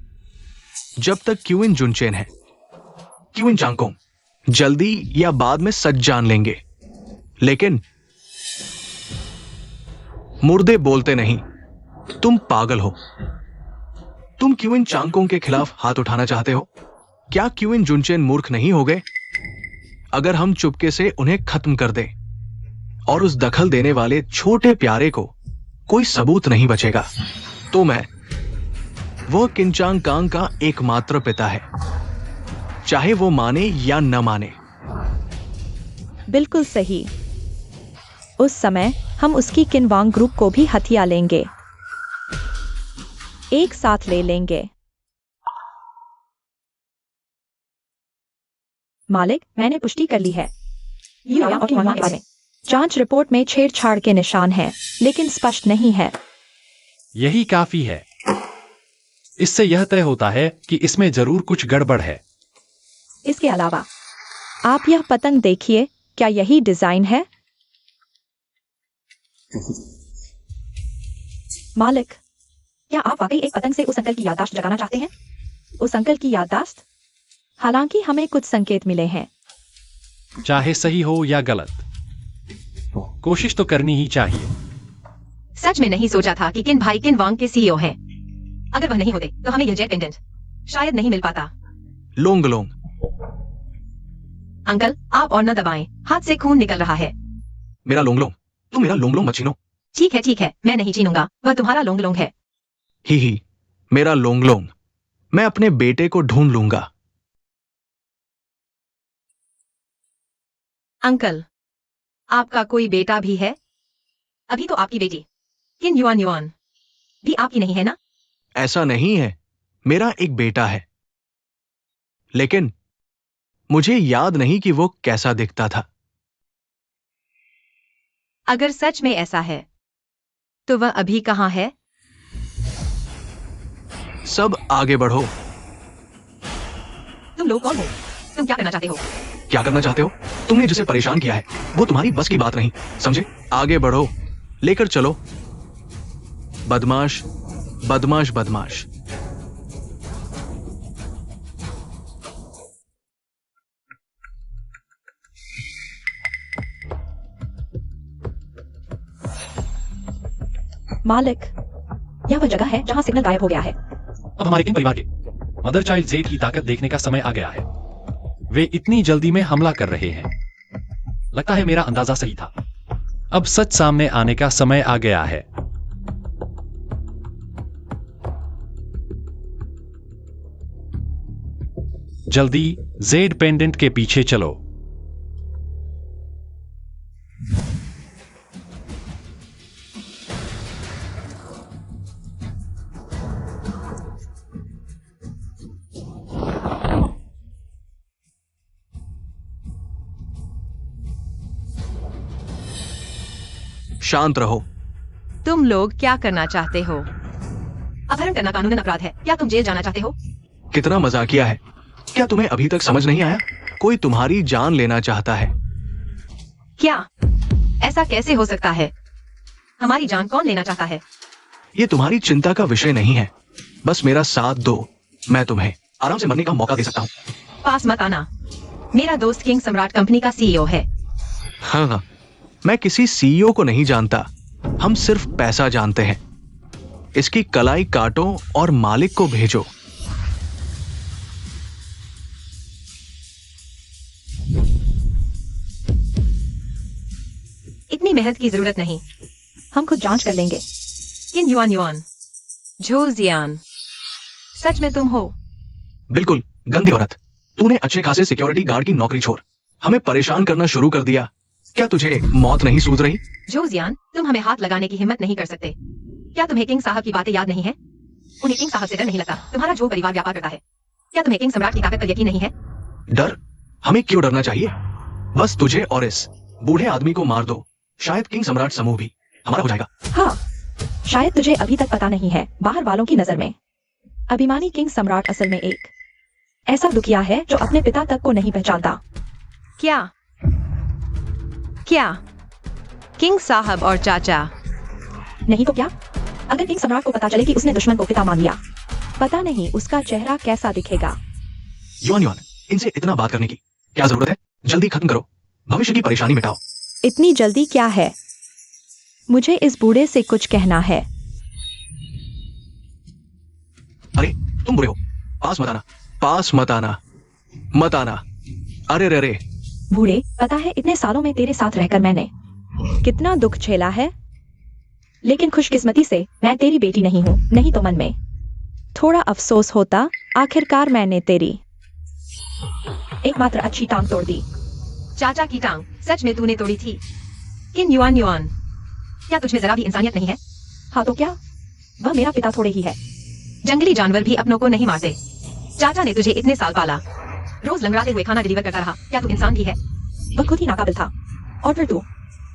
जब तक क्यूइन जुनचेन है, क्यूइन चांगकोंग जल्दी या बाद में सच जान लेंगे। लेकिन मुर्दे बोलते नहीं। तुम पागल हो। तुम क्यूइन चांगकोंग के खिलाफ हाथ उठाना चाहते हो? क्या क्यूइन जुनचेन मूर्ख नहीं हो गए? अगर हम चुपके से उन्हें खत्म कर दें और उस दखल देने वाले छोटे प्यारे को कोई सबूत नहीं बचेगा, तो वो किनचांग कांग का एकमात्र पिता है, चाहे वो माने या न माने। बिल्कुल सही। उस समय हम उसकी किनवांग ग्रुप को भी हथिया लेंगे, एक साथ ले लेंगे। मालिक, मैंने पुष्टि कर ली है। जांच रिपोर्ट में छेड़छाड़ के निशान हैं, लेकिन स्पष्ट नहीं है। यही काफी है। इससे यह तय होता है कि इसमें जरूर कुछ गड़बड़ है। इसके अलावा आप यह पतंग देखिए, क्या यही डिजाइन है? मालिक, क्या आप वाकई एक पतंग से उस अंकल की याददाश्त जगाना चाहते हैं? उस अंकल की याददाश्त? हालांकि हमें कुछ संकेत मिले हैं। चाहे सही हो या गलत, कोशिश तो करनी ही चाहिए। सच में नहीं सोचा था कि किन भाई किनवांग के सीईओ हैं। अगर वह नहीं होते तो हमें यह जेट पेंडेंट शायद नहीं मिल पाता। लोंग लोंग, अंकल आप और न दबाएं, हाथ से खून निकल रहा है। मेरा लोंग लोंग, तुम मेरा लोंग लोंग मत छीनो। ठीक है, मैं नहीं छीनूंगा, वह तुम्हारा लोंग लोंग है। ही, मेरा लोंग लोंग। मैं अपने बेटे को ढूंढ लूंगा। अंकल, आपका कोई बेटा भी है? अभी तो आपकी बेटी किन युआन युआन भी आपकी नहीं है ना? ऐसा नहीं है, मेरा एक बेटा है, लेकिन मुझे याद नहीं कि वो कैसा दिखता था। अगर सच में ऐसा है तो वह अभी कहां है? सब आगे बढ़ो। तुम लोग कौन हो? तुम क्या करना चाहते हो? क्या करना चाहते हो? तुमने जिसे परेशान किया है वो तुम्हारी बस की बात नहीं, समझे? आगे बढ़ो, लेकर चलो। बदमाश बदमाश बदमाश। मालिक, यह वह जगह है जहां सिग्नल गायब हो गया है। अब हमारे किन परिवार के मदर चाइल्ड जेड की ताकत देखने का समय आ गया है। वे इतनी जल्दी में हमला कर रहे हैं। लगता है मेरा अंदाजा सही था। अब सच सामने आने का समय आ गया है। जल्दी जेड पेंडेंट के पीछे चलो। शांत रहो। तुम लोग क्या करना चाहते हो? अपहरण करना कानूनन अपराध है। क्या तुम जेल जाना चाहते हो? कितना मजाकिया है। क्या तुम्हें अभी तक समझ नहीं आया? कोई तुम्हारी जान लेना चाहता है। क्या ऐसा कैसे हो सकता है? हमारी जान कौन लेना चाहता है? ये तुम्हारी चिंता का विषय नहीं है। बस मेरा साथ दो, मैं तुम्हें आराम से मरने का मौका दे सकता हूँ। पास मत आना। मेरा दोस्त किंग सम्राट कंपनी का सीईओ है। हाँ, मैं किसी सीईओ को नहीं जानता। हम सिर्फ पैसा जानते हैं। इसकी कलाई काटो और मालिक को भेजो। इतनी मेहनत की जरूरत नहीं। हम खुद जांच कर लेंगे। किन युआन युआन, झो जियान, सच में तुम हो? बिल्कुल, गंदी औरत। तूने अच्छे खासे सिक्योरिटी गार्ड की नौकरी छोड़ हमें परेशान करना शुरू कर दिया। क्या तुझे मौत नहीं सूझ रही? झो जियान, तुम हमें हाथ लगाने की हिम्मत नहीं कर सकते। क्या तुम्हें किंग साहब की बातें याद नहीं है? उन्हें किंग साहब से डर नहीं लगता। तुम्हारा जो परिवार व्यापार करता है। क्या तुम्हें किंग सम्राट की ताकत पर यकीन नहीं है? डर? हमें क्यों डरना चाहिए? बस तुझे और इस बूढ़े आदमी को मार दो, शायद किंग सम्राट समूह भी हमारा हो जाएगा। हाँ, शायद तुझे अभी तक पता नहीं है, बाहर वालों की नजर में अभिमानी किंग सम्राट असल में एक ऐसा दुखिया है जो अपने पिता तक को नहीं पहचानता। क्या? क्या? किंग साहब और चाचा? नहीं तो क्या? अगर किंग सम्राट को पता चले कि उसने दुश्मन को पिता मान लिया, पता नहीं उसका चेहरा कैसा दिखेगा। युआन युआन, इनसे इतना बात करने की क्या जरूरत है? जल्दी खत्म करो, भविष्य की परेशानी मिटाओ। इतनी जल्दी क्या है? मुझे इस बूढ़े से कुछ कहना है। अरे तुम बुरे हो, पास मत आना, पास मत आना, मत आना। अरे रे रे। बूढ़े, पता है इतने सालों में तेरे साथ रहकर मैंने कितना दुख झेला है, लेकिन खुशकिस्मती से मैं तेरी बेटी नहीं हूँ। नहीं तो मन में थोड़ा अफसोस होता। आखिरकार मैंने तेरी एकमात्र अच्छी टांग तोड़ दी। चाचा की टांग सच में तूने तोड़ी थी? किन युआन युआन, क्या तुझमें जरा भी इंसानियत नहीं है? हाँ तो क्या, वह मेरा पिता थोड़े ही है। जंगली जानवर भी अपनों को नहीं मारते। चाचा ने तुझे इतने साल पाला, रोज लंगड़ाते हुए खाना डिलीवर करता रहा। क्या तू इंसान भी है? वह खुद ही नाकाबिल था। और फिर तू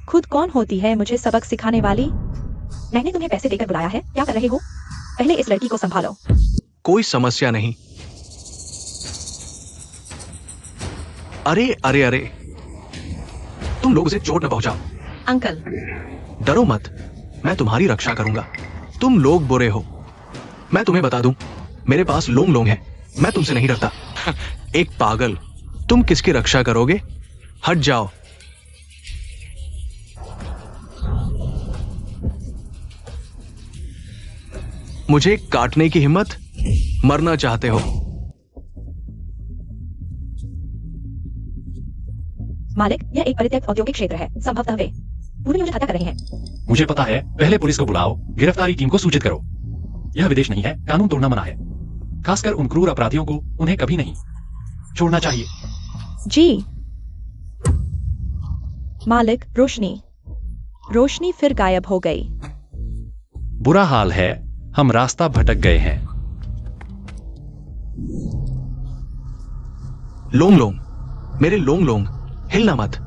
खुद कौन होती है मुझे सबक सिखाने वाली? मैंने तुम्हें पैसे देकर बुलाया है, क्या कर रहे हो? पहले इस लड़की को संभालो। कोई समस्या नहीं। अरे अरे अरे, तुम लोग उसे चोट न पहुंचाओ। अंकल, डरो मत, मैं तुम्हारी रक्षा करूंगा। तुम लोग बुरे हो, मैं तुम्हें बता दूं, मेरे पास लोंग लोंग है। मैं तुमसे नहीं डरता। एक पागल, तुम किसकी रक्षा करोगे? हट जाओ। मुझे काटने की हिम्मत? मरना चाहते हो? मालिक, यह एक परित्यक्त औद्योगिक क्षेत्र है। संभवतः वे पूरी मुझे हत्या कर रहे हैं। मुझे पता है। पहले पुलिस को बुलाओ, गिरफ्तारी टीम को सूचित करो। यह विदेश नहीं है, कानून तोड़ना मना है। खासकर उन क्रूर अपराधियों को उन्हें कभी नहीं छोड़ना चाहिए। जी मालिक। रोशनी फिर गायब हो गई। बुरा हाल है, हम रास्ता भटक गए हैं। लोंग लोंग, मेरे लोंग लोंग, हिलना मत।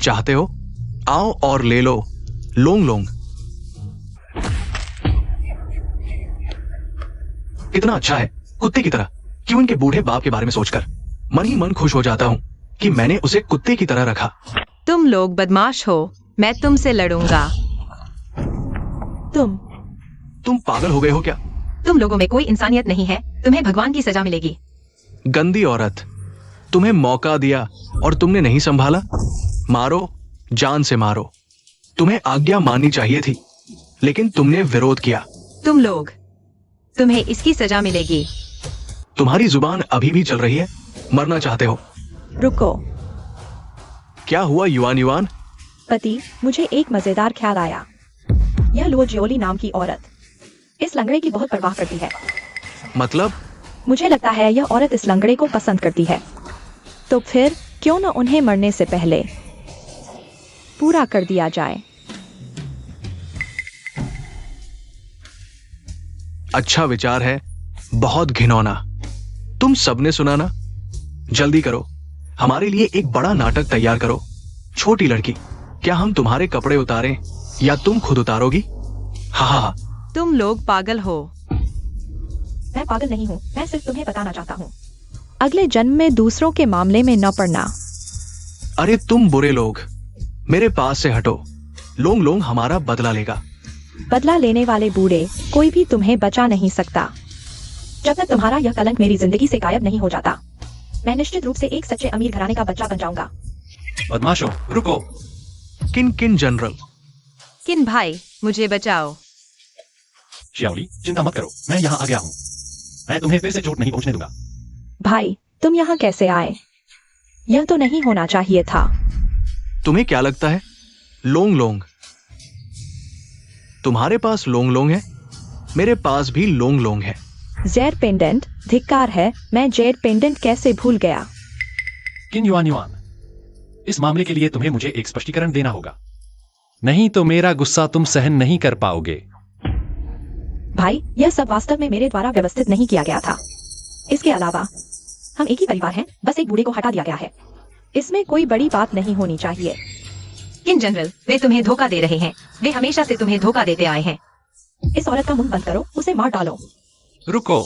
चाहते हो? आओ और ले लो लोंग लोंग। कितना अच्छा है, कुत्ते की तरह। क्यों इनके बूढ़े बाप के बारे में सोचकर मन ही मन खुश हो जाता हूं कि मैंने उसे कुत्ते की तरह रखा। तुम लोग बदमाश हो, मैं तुमसे लड़ूंगा। तुम पागल हो गए हो क्या? तुम लोगों में कोई इंसानियत नहीं है। तुम्हें भगवान की सजा मिलेगी। गंदी औरत, तुम्हें मौका दिया और तुमने नहीं संभाला। मारो, जान से मारो। तुम्हें आज्ञा माननी चाहिए थी, लेकिन तुमने विरोध किया। तुम लोग, तुम्हें इसकी सजा मिलेगी। तुम्हारी जुबान अभी भी चल रही है। मरना चाहते हो? रुको क्या हुआ युआन युआन? पति, मुझे एक मजेदार ख्याल आया। यह लो जियोली नाम की औरत इस लंगड़े की बहुत परवाह करती है। मतलब? मुझे लगता है यह औरत इस लंगड़े को पसंद करती है। तो फिर क्यों न उन्हें मरने से पहले पूरा कर दिया जाए। अच्छा विचार है, बहुत घिनौना। तुम सबने सुना ना? जल्दी करो, हमारे लिए एक बड़ा नाटक तैयार करो। छोटी लड़की, क्या हम तुम्हारे कपड़े उतारें या तुम खुद उतारोगी? हाँ। तुम लोग पागल हो। मैं पागल नहीं हूँ, मैं सिर्फ तुम्हें बताना चाहता हूँ, अगले जन्म में दूसरों के मामले में न पड़ना। अरे तुम बुरे लोग, मेरे पास से हटो। लोंग लोंग हमारा बदला लेगा। बदला लेने वाले बूढ़े कोई भी तुम्हें बचा नहीं सकता। जब तक तुम्हारा यह कलंक मेरी जिंदगी से गायब नहीं हो जाता, मैं निश्चित रूप से एक सच्चे अमीर घराने का बच्चा बन जाऊंगा। बदमाशों, रुको। किन किन जनरल। किन भाई, मुझे बचाओ। श्याओली, चिंता मत करो, मैं यहाँ आ गया हूँ। मैं तुम्हें फिर से चोट नहीं पहुंचने दूंगा। भाई, तुम यहाँ कैसे आए? यह तो नहीं होना चाहिए था। तुम्हें क्या लगता है? लोंग लोंग। तुम्हारे पास लोंग लोंग है, मेरे पास भी लोंग लोंग है। जेड पेंडेंट, धिक्कार है, मैं जेड पेंडेंट कैसे भूल गया? किन युआन युआन, इस मामले के लिए तुम्हें मुझे एक स्पष्टीकरण देना होगा, नहीं तो मेरा गुस्सा तुम सहन नहीं कर पाओगे। भाई, यह सब वास्तव में मेरे द्वारा व्यवस्थित नहीं किया गया था। इसके अलावा हम एक ही परिवार हैं, बस एक बूढ़े को हटा दिया गया है। इसमें कोई बड़ी बात नहीं होनी चाहिए। किन जनरल, वे तुम्हें धोखा दे रहे हैं। वे हमेशा से तुम्हें धोखा देते आए हैं। इस औरत का मुंह बंद करो, उसे मार डालो। रुको,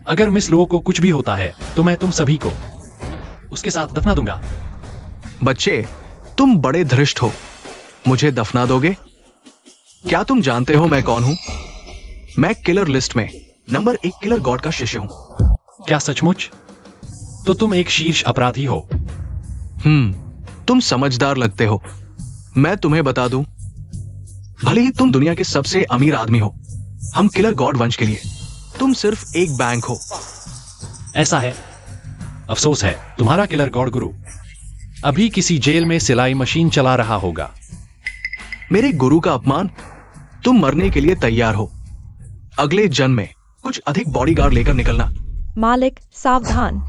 अगर मिस लो को कुछ भी होता है तो मैं तुम सभी को उसके साथ दफना दूंगा। बच्चे, तुम बड़े धृष्ट हो, मुझे दफना दोगे? क्या तुम जानते हो मैं कौन हूं? मैं किलर लिस्ट में नंबर 1 किलर गॉड का शिष्य हूं। क्या सचमुच? तो तुम एक शीर्ष अपराधी हो। तुम समझदार लगते हो। मैं तुम्हें बता दूं, भले ही तुम दुनिया के सबसे अमीर आदमी हो, हम किलर गॉड वंश के लिए तुम सिर्फ एक बैंक हो। ऐसा है, अफसोस है, तुम्हारा किलर गॉड गुरु अभी किसी जेल में सिलाई मशीन चला रहा होगा। मेरे गुरु का अपमान? तुम मरने के लिए तैयार हो। अगले जन्म में कुछ अधिक बॉडीगार्ड लेकर निकलना। मालिक, सावधान।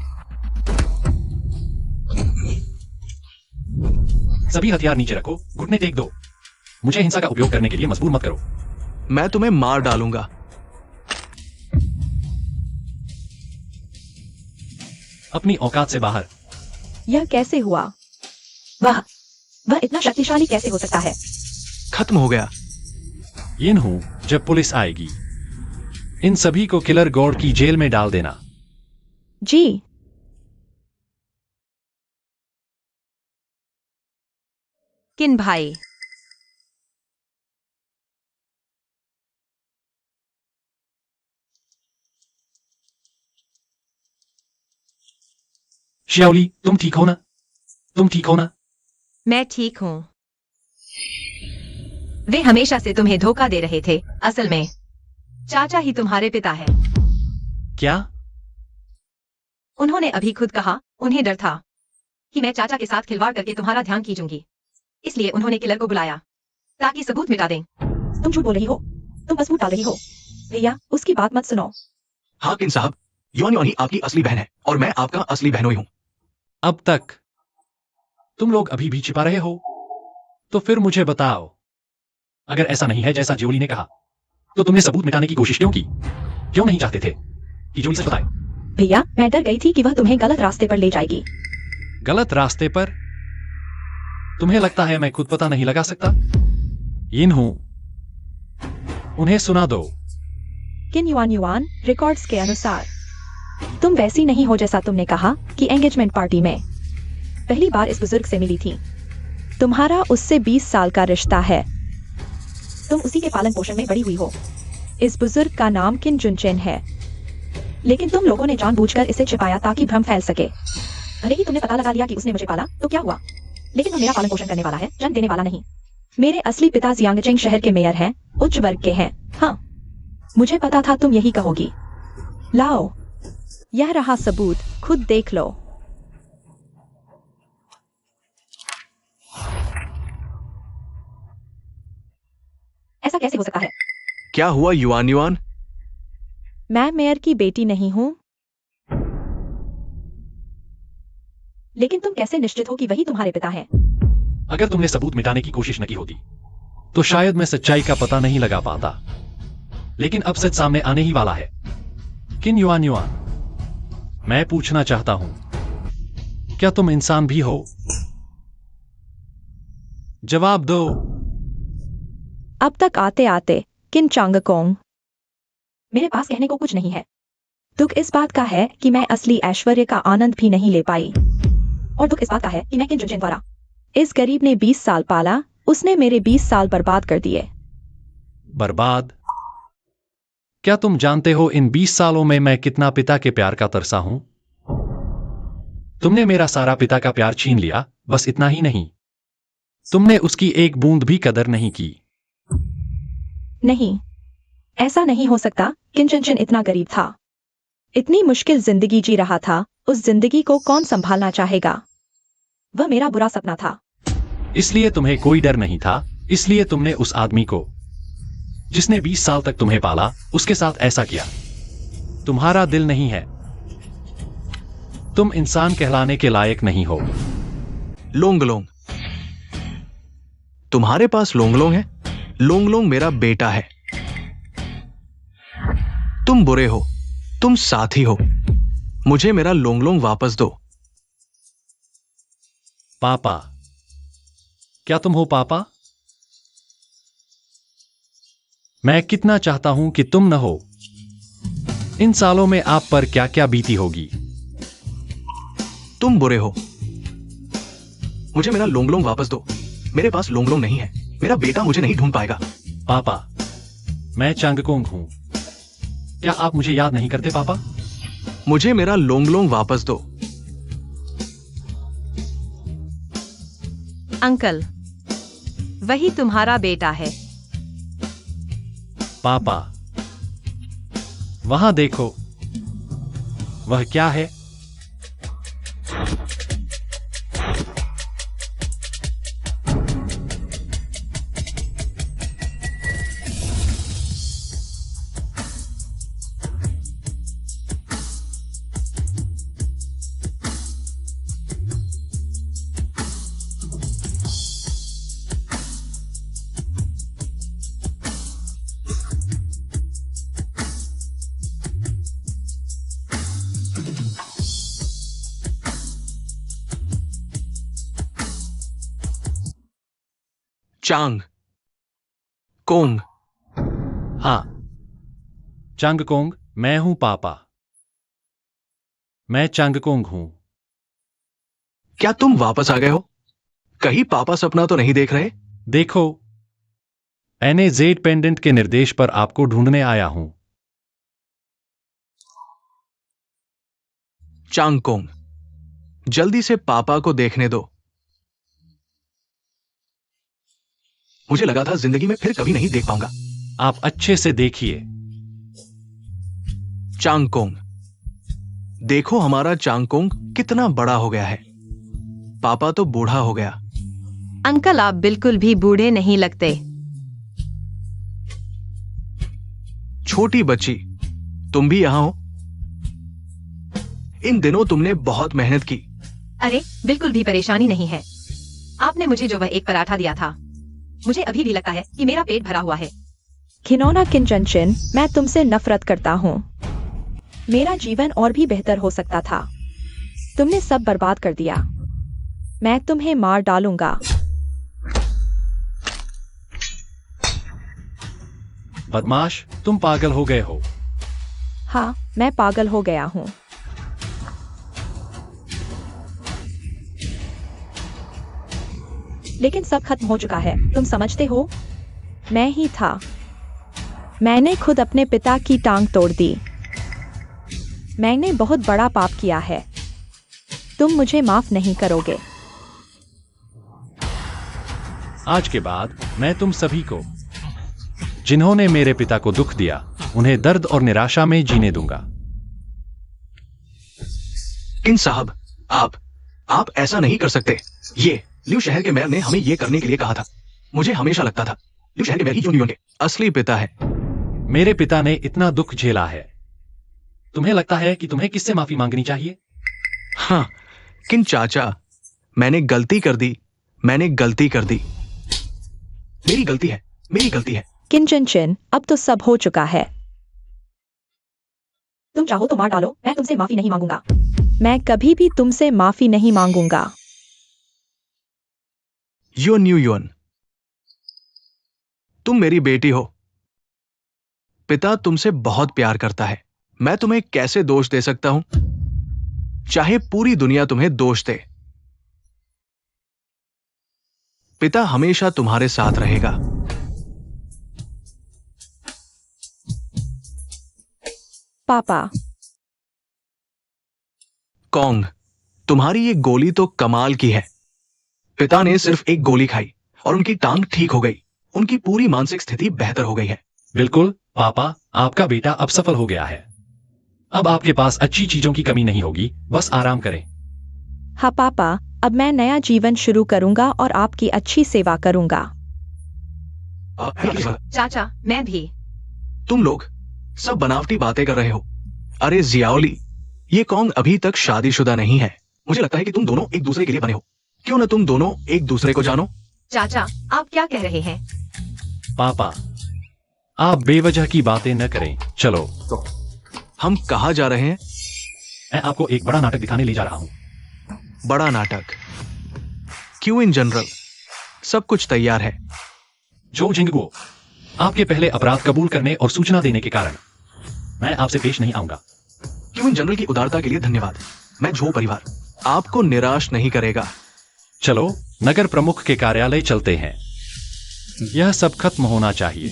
सभी हथियार नीचे रखो, घुटने टेक दो। मुझे हिंसा का उपयोग करने के लिए मजबूर मत करो। मैं तुम्हें मार डालूंगा। अपनी औकात से बाहर। यह कैसे हुआ? वह इतना शक्तिशाली कैसे हो सकता है? खत्म हो गया। यिन हूं, जब पुलिस आएगी इन सभी को किलर गॉड की जेल में डाल देना। जी। किन भाई, श्याओली, तुम ठीक हो ना? तुम ठीक हो ना? मैं ठीक हूँ। वे हमेशा से तुम्हें धोखा दे रहे थे। असल में चाचा ही तुम्हारे पिता है। क्या? उन्होंने अभी खुद कहा, उन्हें डर था कि मैं चाचा के साथ खिलवाड़ करके तुम्हारा ध्यान खींचूंगी, इसलिए उन्होंने किलर को बुलाया ताकि सबूत मिटा दें। तुम झूठ बोल रही हो, तुम बस झूठ डाल रही हो। भैया, उसकी बात मत सुनो। हाँ किन साहब, युआन युआन ही आपकी असली बहन है और मैं आपका असली बहनोई हूं। अब तक तुम लोग अभी भी छिपा रहे हो? तो फिर मुझे बताओ, अगर ऐसा नहीं है जैसा ज्योली ने कहा, तो तुमने सबूत मिटाने की कोशिश क्यों की? क्यों नहीं चाहते थे कि ज्योली सच बताए? भैया, मैं डर गई थी कि वह तुम्हें गलत रास्ते पर ले जाएगी। गलत रास्ते पर? तुम्हें लगता है मैं खुद पता नहीं लगा सकता? यिन हूं, उन्हें सुना दो। किन युआन युआन, रिकॉर्ड्स के अनुसार तुम वैसी नहीं हो जैसा तुमने कहा कि एंगेजमेंट पार्टी में पहली बार इस बुजुर्ग से मिली थी। तुम्हारा उससे 20 साल का रिश्ता है। तुम उसी के पालन पोषण में बड़ी हुई हो। इस बुजुर्ग का नाम किन जुनचेन है, लेकिन तुम लोगों ने जानबूझकर इसे छिपाया ताकि भ्रम फैल सके। भले ही तुमने पता लगा लिया कि उसने मुझे पाला, तो क्या हुआ? लेकिन वह मेरा पालन पोषण करने वाला है, जन्म देने वाला नहीं। मेरे असली पिता जियांगचेंग शहर के मेयर हैं, उच्च वर्ग के हैं। हाँ, मुझे पता था तुम यही कहोगी। लाओ, यह रहा सबूत, खुद देख लो। ऐसा कैसे हो सकता है? क्या हुआ युआन युआन? मैं मेयर की बेटी नहीं हूं। लेकिन तुम कैसे निश्चित हो कि वही तुम्हारे पिता हैं? अगर तुमने सबूत मिटाने की कोशिश न की होती तो शायद मैं सच्चाई का पता नहीं लगा पाता, लेकिन अब सच सामने आने ही वाला है। किन युआन युआन, मैं पूछना चाहता हूं, क्या तुम इंसान भी हो? जवाब दो। अब तक आते आते किन चांगकोंग, मेरे पास कहने को कुछ नहीं है। दुख इस बात का है कि मैं असली ऐश्वर्य का आनंद भी नहीं ले पाई, और दुख इस बात का है कि मैं किन जुनचेन द्वारा इस गरीब ने 20 साल पाला, उसने मेरे 20 साल बर्बाद कर दिए। बर्बाद? क्या तुम जानते हो इन 20 सालों में मैं कितना पिता के प्यार का तरसा हूं? तुमने मेरा सारा पिता का प्यार छीन लिया, बस इतना ही नहीं, तुमने उसकी एक बूंद भी कदर नहीं की। नहीं, ऐसा नहीं हो सकता। किंचन इतना गरीब था, इतनी मुश्किल जिंदगी जी रहा था, उस जिंदगी को कौन संभालना चाहेगा? वह मेरा बुरा सपना था। इसलिए तुम्हें कोई डर नहीं था, इसलिए तुमने उस आदमी को, जिसने 20 साल तक तुम्हें पाला, उसके साथ ऐसा किया। तुम्हारा दिल नहीं है, तुम इंसान कहलाने के लायक नहीं हो। लोंगलोंग, तुम्हारे पास लोंगलोंग है? लोंगलोंग मेरा बेटा है। तुम बुरे हो, तुम साथी हो। मुझे मेरा लोंगलोंग वापस दो। पापा, क्या तुम हो पापा? मैं कितना चाहता हूं कि तुम न हो। इन सालों में आप पर क्या क्या बीती होगी। तुम बुरे हो, मुझे मेरा लोंगलोंग वापस दो। मेरे पास लोंगलोंग नहीं है, मेरा बेटा मुझे नहीं ढूंढ पाएगा। पापा, मैं चांगकोंग हूं, क्या आप मुझे याद नहीं करते पापा? मुझे मेरा लोंगलोंग वापस दो। अंकल, वही तुम्हारा बेटा है। पापा, वहां देखो, वह क्या है? चांग कोंग। हाँ, चांगकोंग, मैं हूं पापा। मैं चांगकोंग हूं। क्या तुम वापस आ गए हो? कहीं पापा सपना तो नहीं देख रहे? देखो, NAZ पेंडेंट के निर्देश पर आपको ढूंढने आया हूं। चांगकोंग, जल्दी से पापा को देखने दो। मुझे लगा था जिंदगी में फिर कभी नहीं देख पाऊंगा। आप अच्छे से देखिए। चांगकोंग, देखो हमारा चांगकोंग कितना बड़ा हो गया है। पापा तो बूढ़ा हो गया। अंकल, आप बिल्कुल भी बूढ़े नहीं लगते। छोटी बच्ची, तुम भी यहां हो? इन दिनों तुमने बहुत मेहनत की। अरे, बिल्कुल भी परेशानी नहीं है। आपने मुझे जो वह एक पराठा दिया था, मुझे अभी भी लगता है कि मेरा पेट भरा हुआ है। घिनौना किंचन, मैं तुमसे नफरत करता हूँ। मेरा जीवन और भी बेहतर हो सकता था, तुमने सब बर्बाद कर दिया। मैं तुम्हें मार डालूंगा। बदमाश, तुम पागल हो गए हो। हाँ, मैं पागल हो गया हूँ। लेकिन सब खत्म हो चुका है, तुम समझते हो? मैं ही था। मैंने खुद अपने पिता की टांग तोड़ दी। मैंने बहुत बड़ा पाप किया है। तुम मुझे माफ नहीं करोगे। आज के बाद मैं तुम सभी को, जिन्होंने मेरे पिता को दुख दिया, उन्हें दर्द और निराशा में जीने दूंगा। किंग साहब, आप ऐसा नहीं कर सकते। ये ल्यू शहर के मेयर ने हमें ये करने के लिए कहा था। मुझे हमेशा लगता था ल्यू शहर के मेयर ही यूनियन के असली पिता है। मेरे पिता ने इतना दुख झेला है, तुम्हें लगता है कि तुम्हें किससे माफी मांगनी चाहिए? हाँ, किंग चाचा, मैंने गलती कर दी। मैंने गलती कर दी। मेरी गलती है, मेरी गलती है। किंचन, अब तो सब हो चुका है। तुम चाहो तो मार डालो, मैं तुमसे माफी नहीं मांगूंगा। मैं कभी भी तुमसे माफी नहीं मांगूंगा। यो न्यू युन, तुम मेरी बेटी हो। पिता तुमसे बहुत प्यार करता है। मैं तुम्हें कैसे दोष दे सकता हूं? चाहे पूरी दुनिया तुम्हें दोष दे। पिता हमेशा तुम्हारे साथ रहेगा। पापा। कॉन्ग, तुम्हारी ये गोली तो कमाल की है। पिता ने सिर्फ एक गोली खाई और उनकी टांग ठीक हो गई। उनकी पूरी मानसिक स्थिति बेहतर हो गई है। बिल्कुल पापा, आपका बेटा अब सफल हो गया है। अब आपके पास अच्छी चीजों की कमी नहीं होगी, बस आराम करें। हाँ पापा, अब मैं नया जीवन शुरू करूंगा और आपकी अच्छी सेवा करूंगा। चाचा, मैं भी। तुम लोग सब बनावटी बातें कर रहे हो। अरे जियाओली, ये कॉन्ग अभी तक शादीशुदा नहीं है। मुझे लगता है कि तुम दोनों एक दूसरे के लिए बने हो। क्यों न तुम दोनों एक दूसरे को जानो? चाचा, आप क्या कह रहे हैं? पापा, आप बेवजह की बातें न करें। चलो, हम कहाँ जा रहे हैं? मैं आपको एक बड़ा नाटक दिखाने ले जा रहा हूं। बड़ा नाटक? क्यों इन जनरल? सब कुछ तैयार है। जो जिंगगुओ, आपके पहले अपराध कबूल करने और सूचना देने के कारण मैं आपसे पेश नहीं आऊंगा। क्यों इन जनरल की उदारता के लिए धन्यवाद। मैं झो परिवार आपको निराश नहीं करेगा। चलो, नगर प्रमुख के कार्यालय चलते हैं। यह सब खत्म होना चाहिए।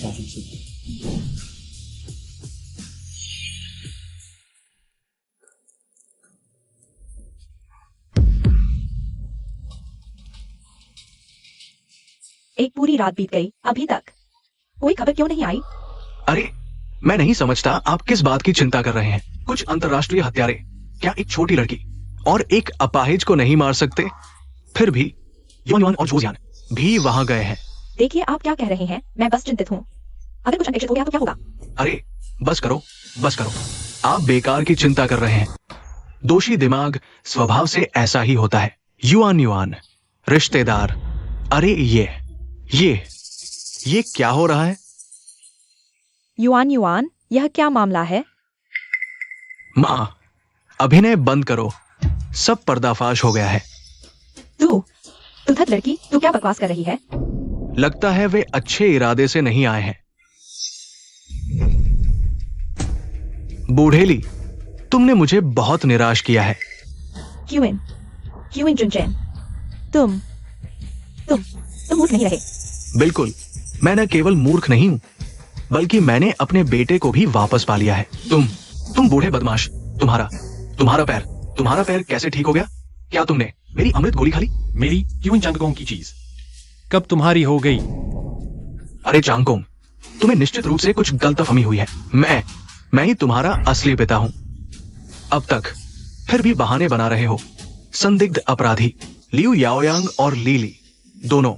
एक पूरी रात बीत गई, अभी तक कोई खबर क्यों नहीं आई? अरे, मैं नहीं समझता आप किस बात की चिंता कर रहे हैं। कुछ अंतर्राष्ट्रीय हत्यारे क्या एक छोटी लड़की और एक अपाहिज को नहीं मार सकते? फिर भी योन और जोजियान भी वहां गए हैं। देखिए, आप क्या कह रहे हैं? मैं बस चिंतित हूँ। अगर कुछ अनपेक्षित हो गया तो क्या होगा? अरे बस करो, बस करो। आप बेकार की चिंता कर रहे हैं। दोषी दिमाग स्वभाव से ऐसा ही होता है। युआन रिश्तेदार। अरे ये क्या हो रहा है? युआन, यह क्या मामला है? मां, अभिनय बंद करो। सब पर्दाफाश हो गया है। तू धत लड़की, तू क्या बकवास कर रही है? लगता है वे अच्छे इरादे से नहीं आए हैं। बूढ़ेली, तुमने मुझे बहुत निराश किया है। क्यों इन जुनचैन, तुम मूर्ख नहीं रहे। बिल्कुल, मैं न केवल मूर्ख नहीं हूं, बल्कि मैंने अपने बेटे को भी वापस पा लिया है। तुम बूढ़े बदमाश, तुम्हारा पैर कैसे ठीक हो गया? क्या तुमने मेरी अमृत गोली खा ली? मेरी क्यों जंगकों की चीज कब तुम्हारी हो गई? अरे चांगकोंग, तुम्हें निश्चित रूप से कुछ गलतफहमी हुई है। मैं ही तुम्हारा असली पिता हूं। अब तक फिर भी बहाने बना रहे हो। संदिग्ध अपराधी लियू याओयांग और लीली दोनों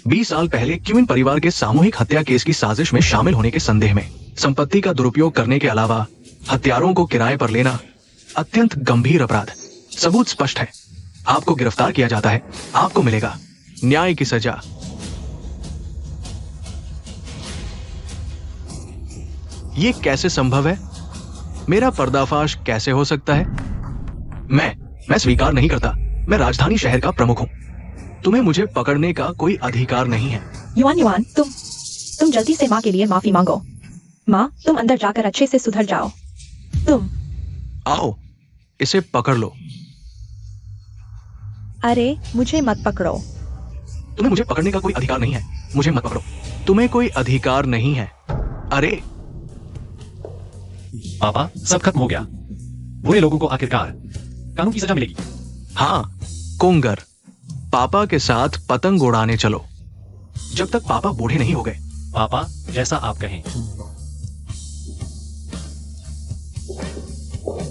20 साल पहले क्यूइन परिवार के सामूहिक हत्या केस की साजिश में शामिल होने के संदेह में संपत्ति का दुरुपयोग करने के अलावा हत्यारों को किराए पर लेना अत्यंत गंभीर अपराध। सबूत स्पष्ट है। आपको गिरफ्तार किया जाता है, आपको मिलेगा न्याय की सजा। ये कैसे संभव है? मेरा पर्दाफाश कैसे हो सकता है? मैं स्वीकार नहीं करता। मैं राजधानी शहर का प्रमुख हूं। तुम्हें मुझे पकड़ने का कोई अधिकार नहीं है। युआन, तुम जल्दी से माँ के लिए माफी मांगो। माँ, तुम अंदर जाकर अच्छे से सुधर जाओ। तुम आओ, इसे पकड़ लो। अरे, मुझे मत पकड़ो। तुम्हें मुझे पकड़ने का कोई अधिकार नहीं है। मुझे मत पकड़ो। तुम्हें कोई अधिकार नहीं है। अरे पापा, सब खत्म हो गया। बुरे लोगों को आखिरकार कानून की सजा मिलेगी। हाँ कोंगर, पापा के साथ पतंग उड़ाने चलो, जब तक पापा बूढ़े नहीं हो गए। पापा, जैसा आप कहें।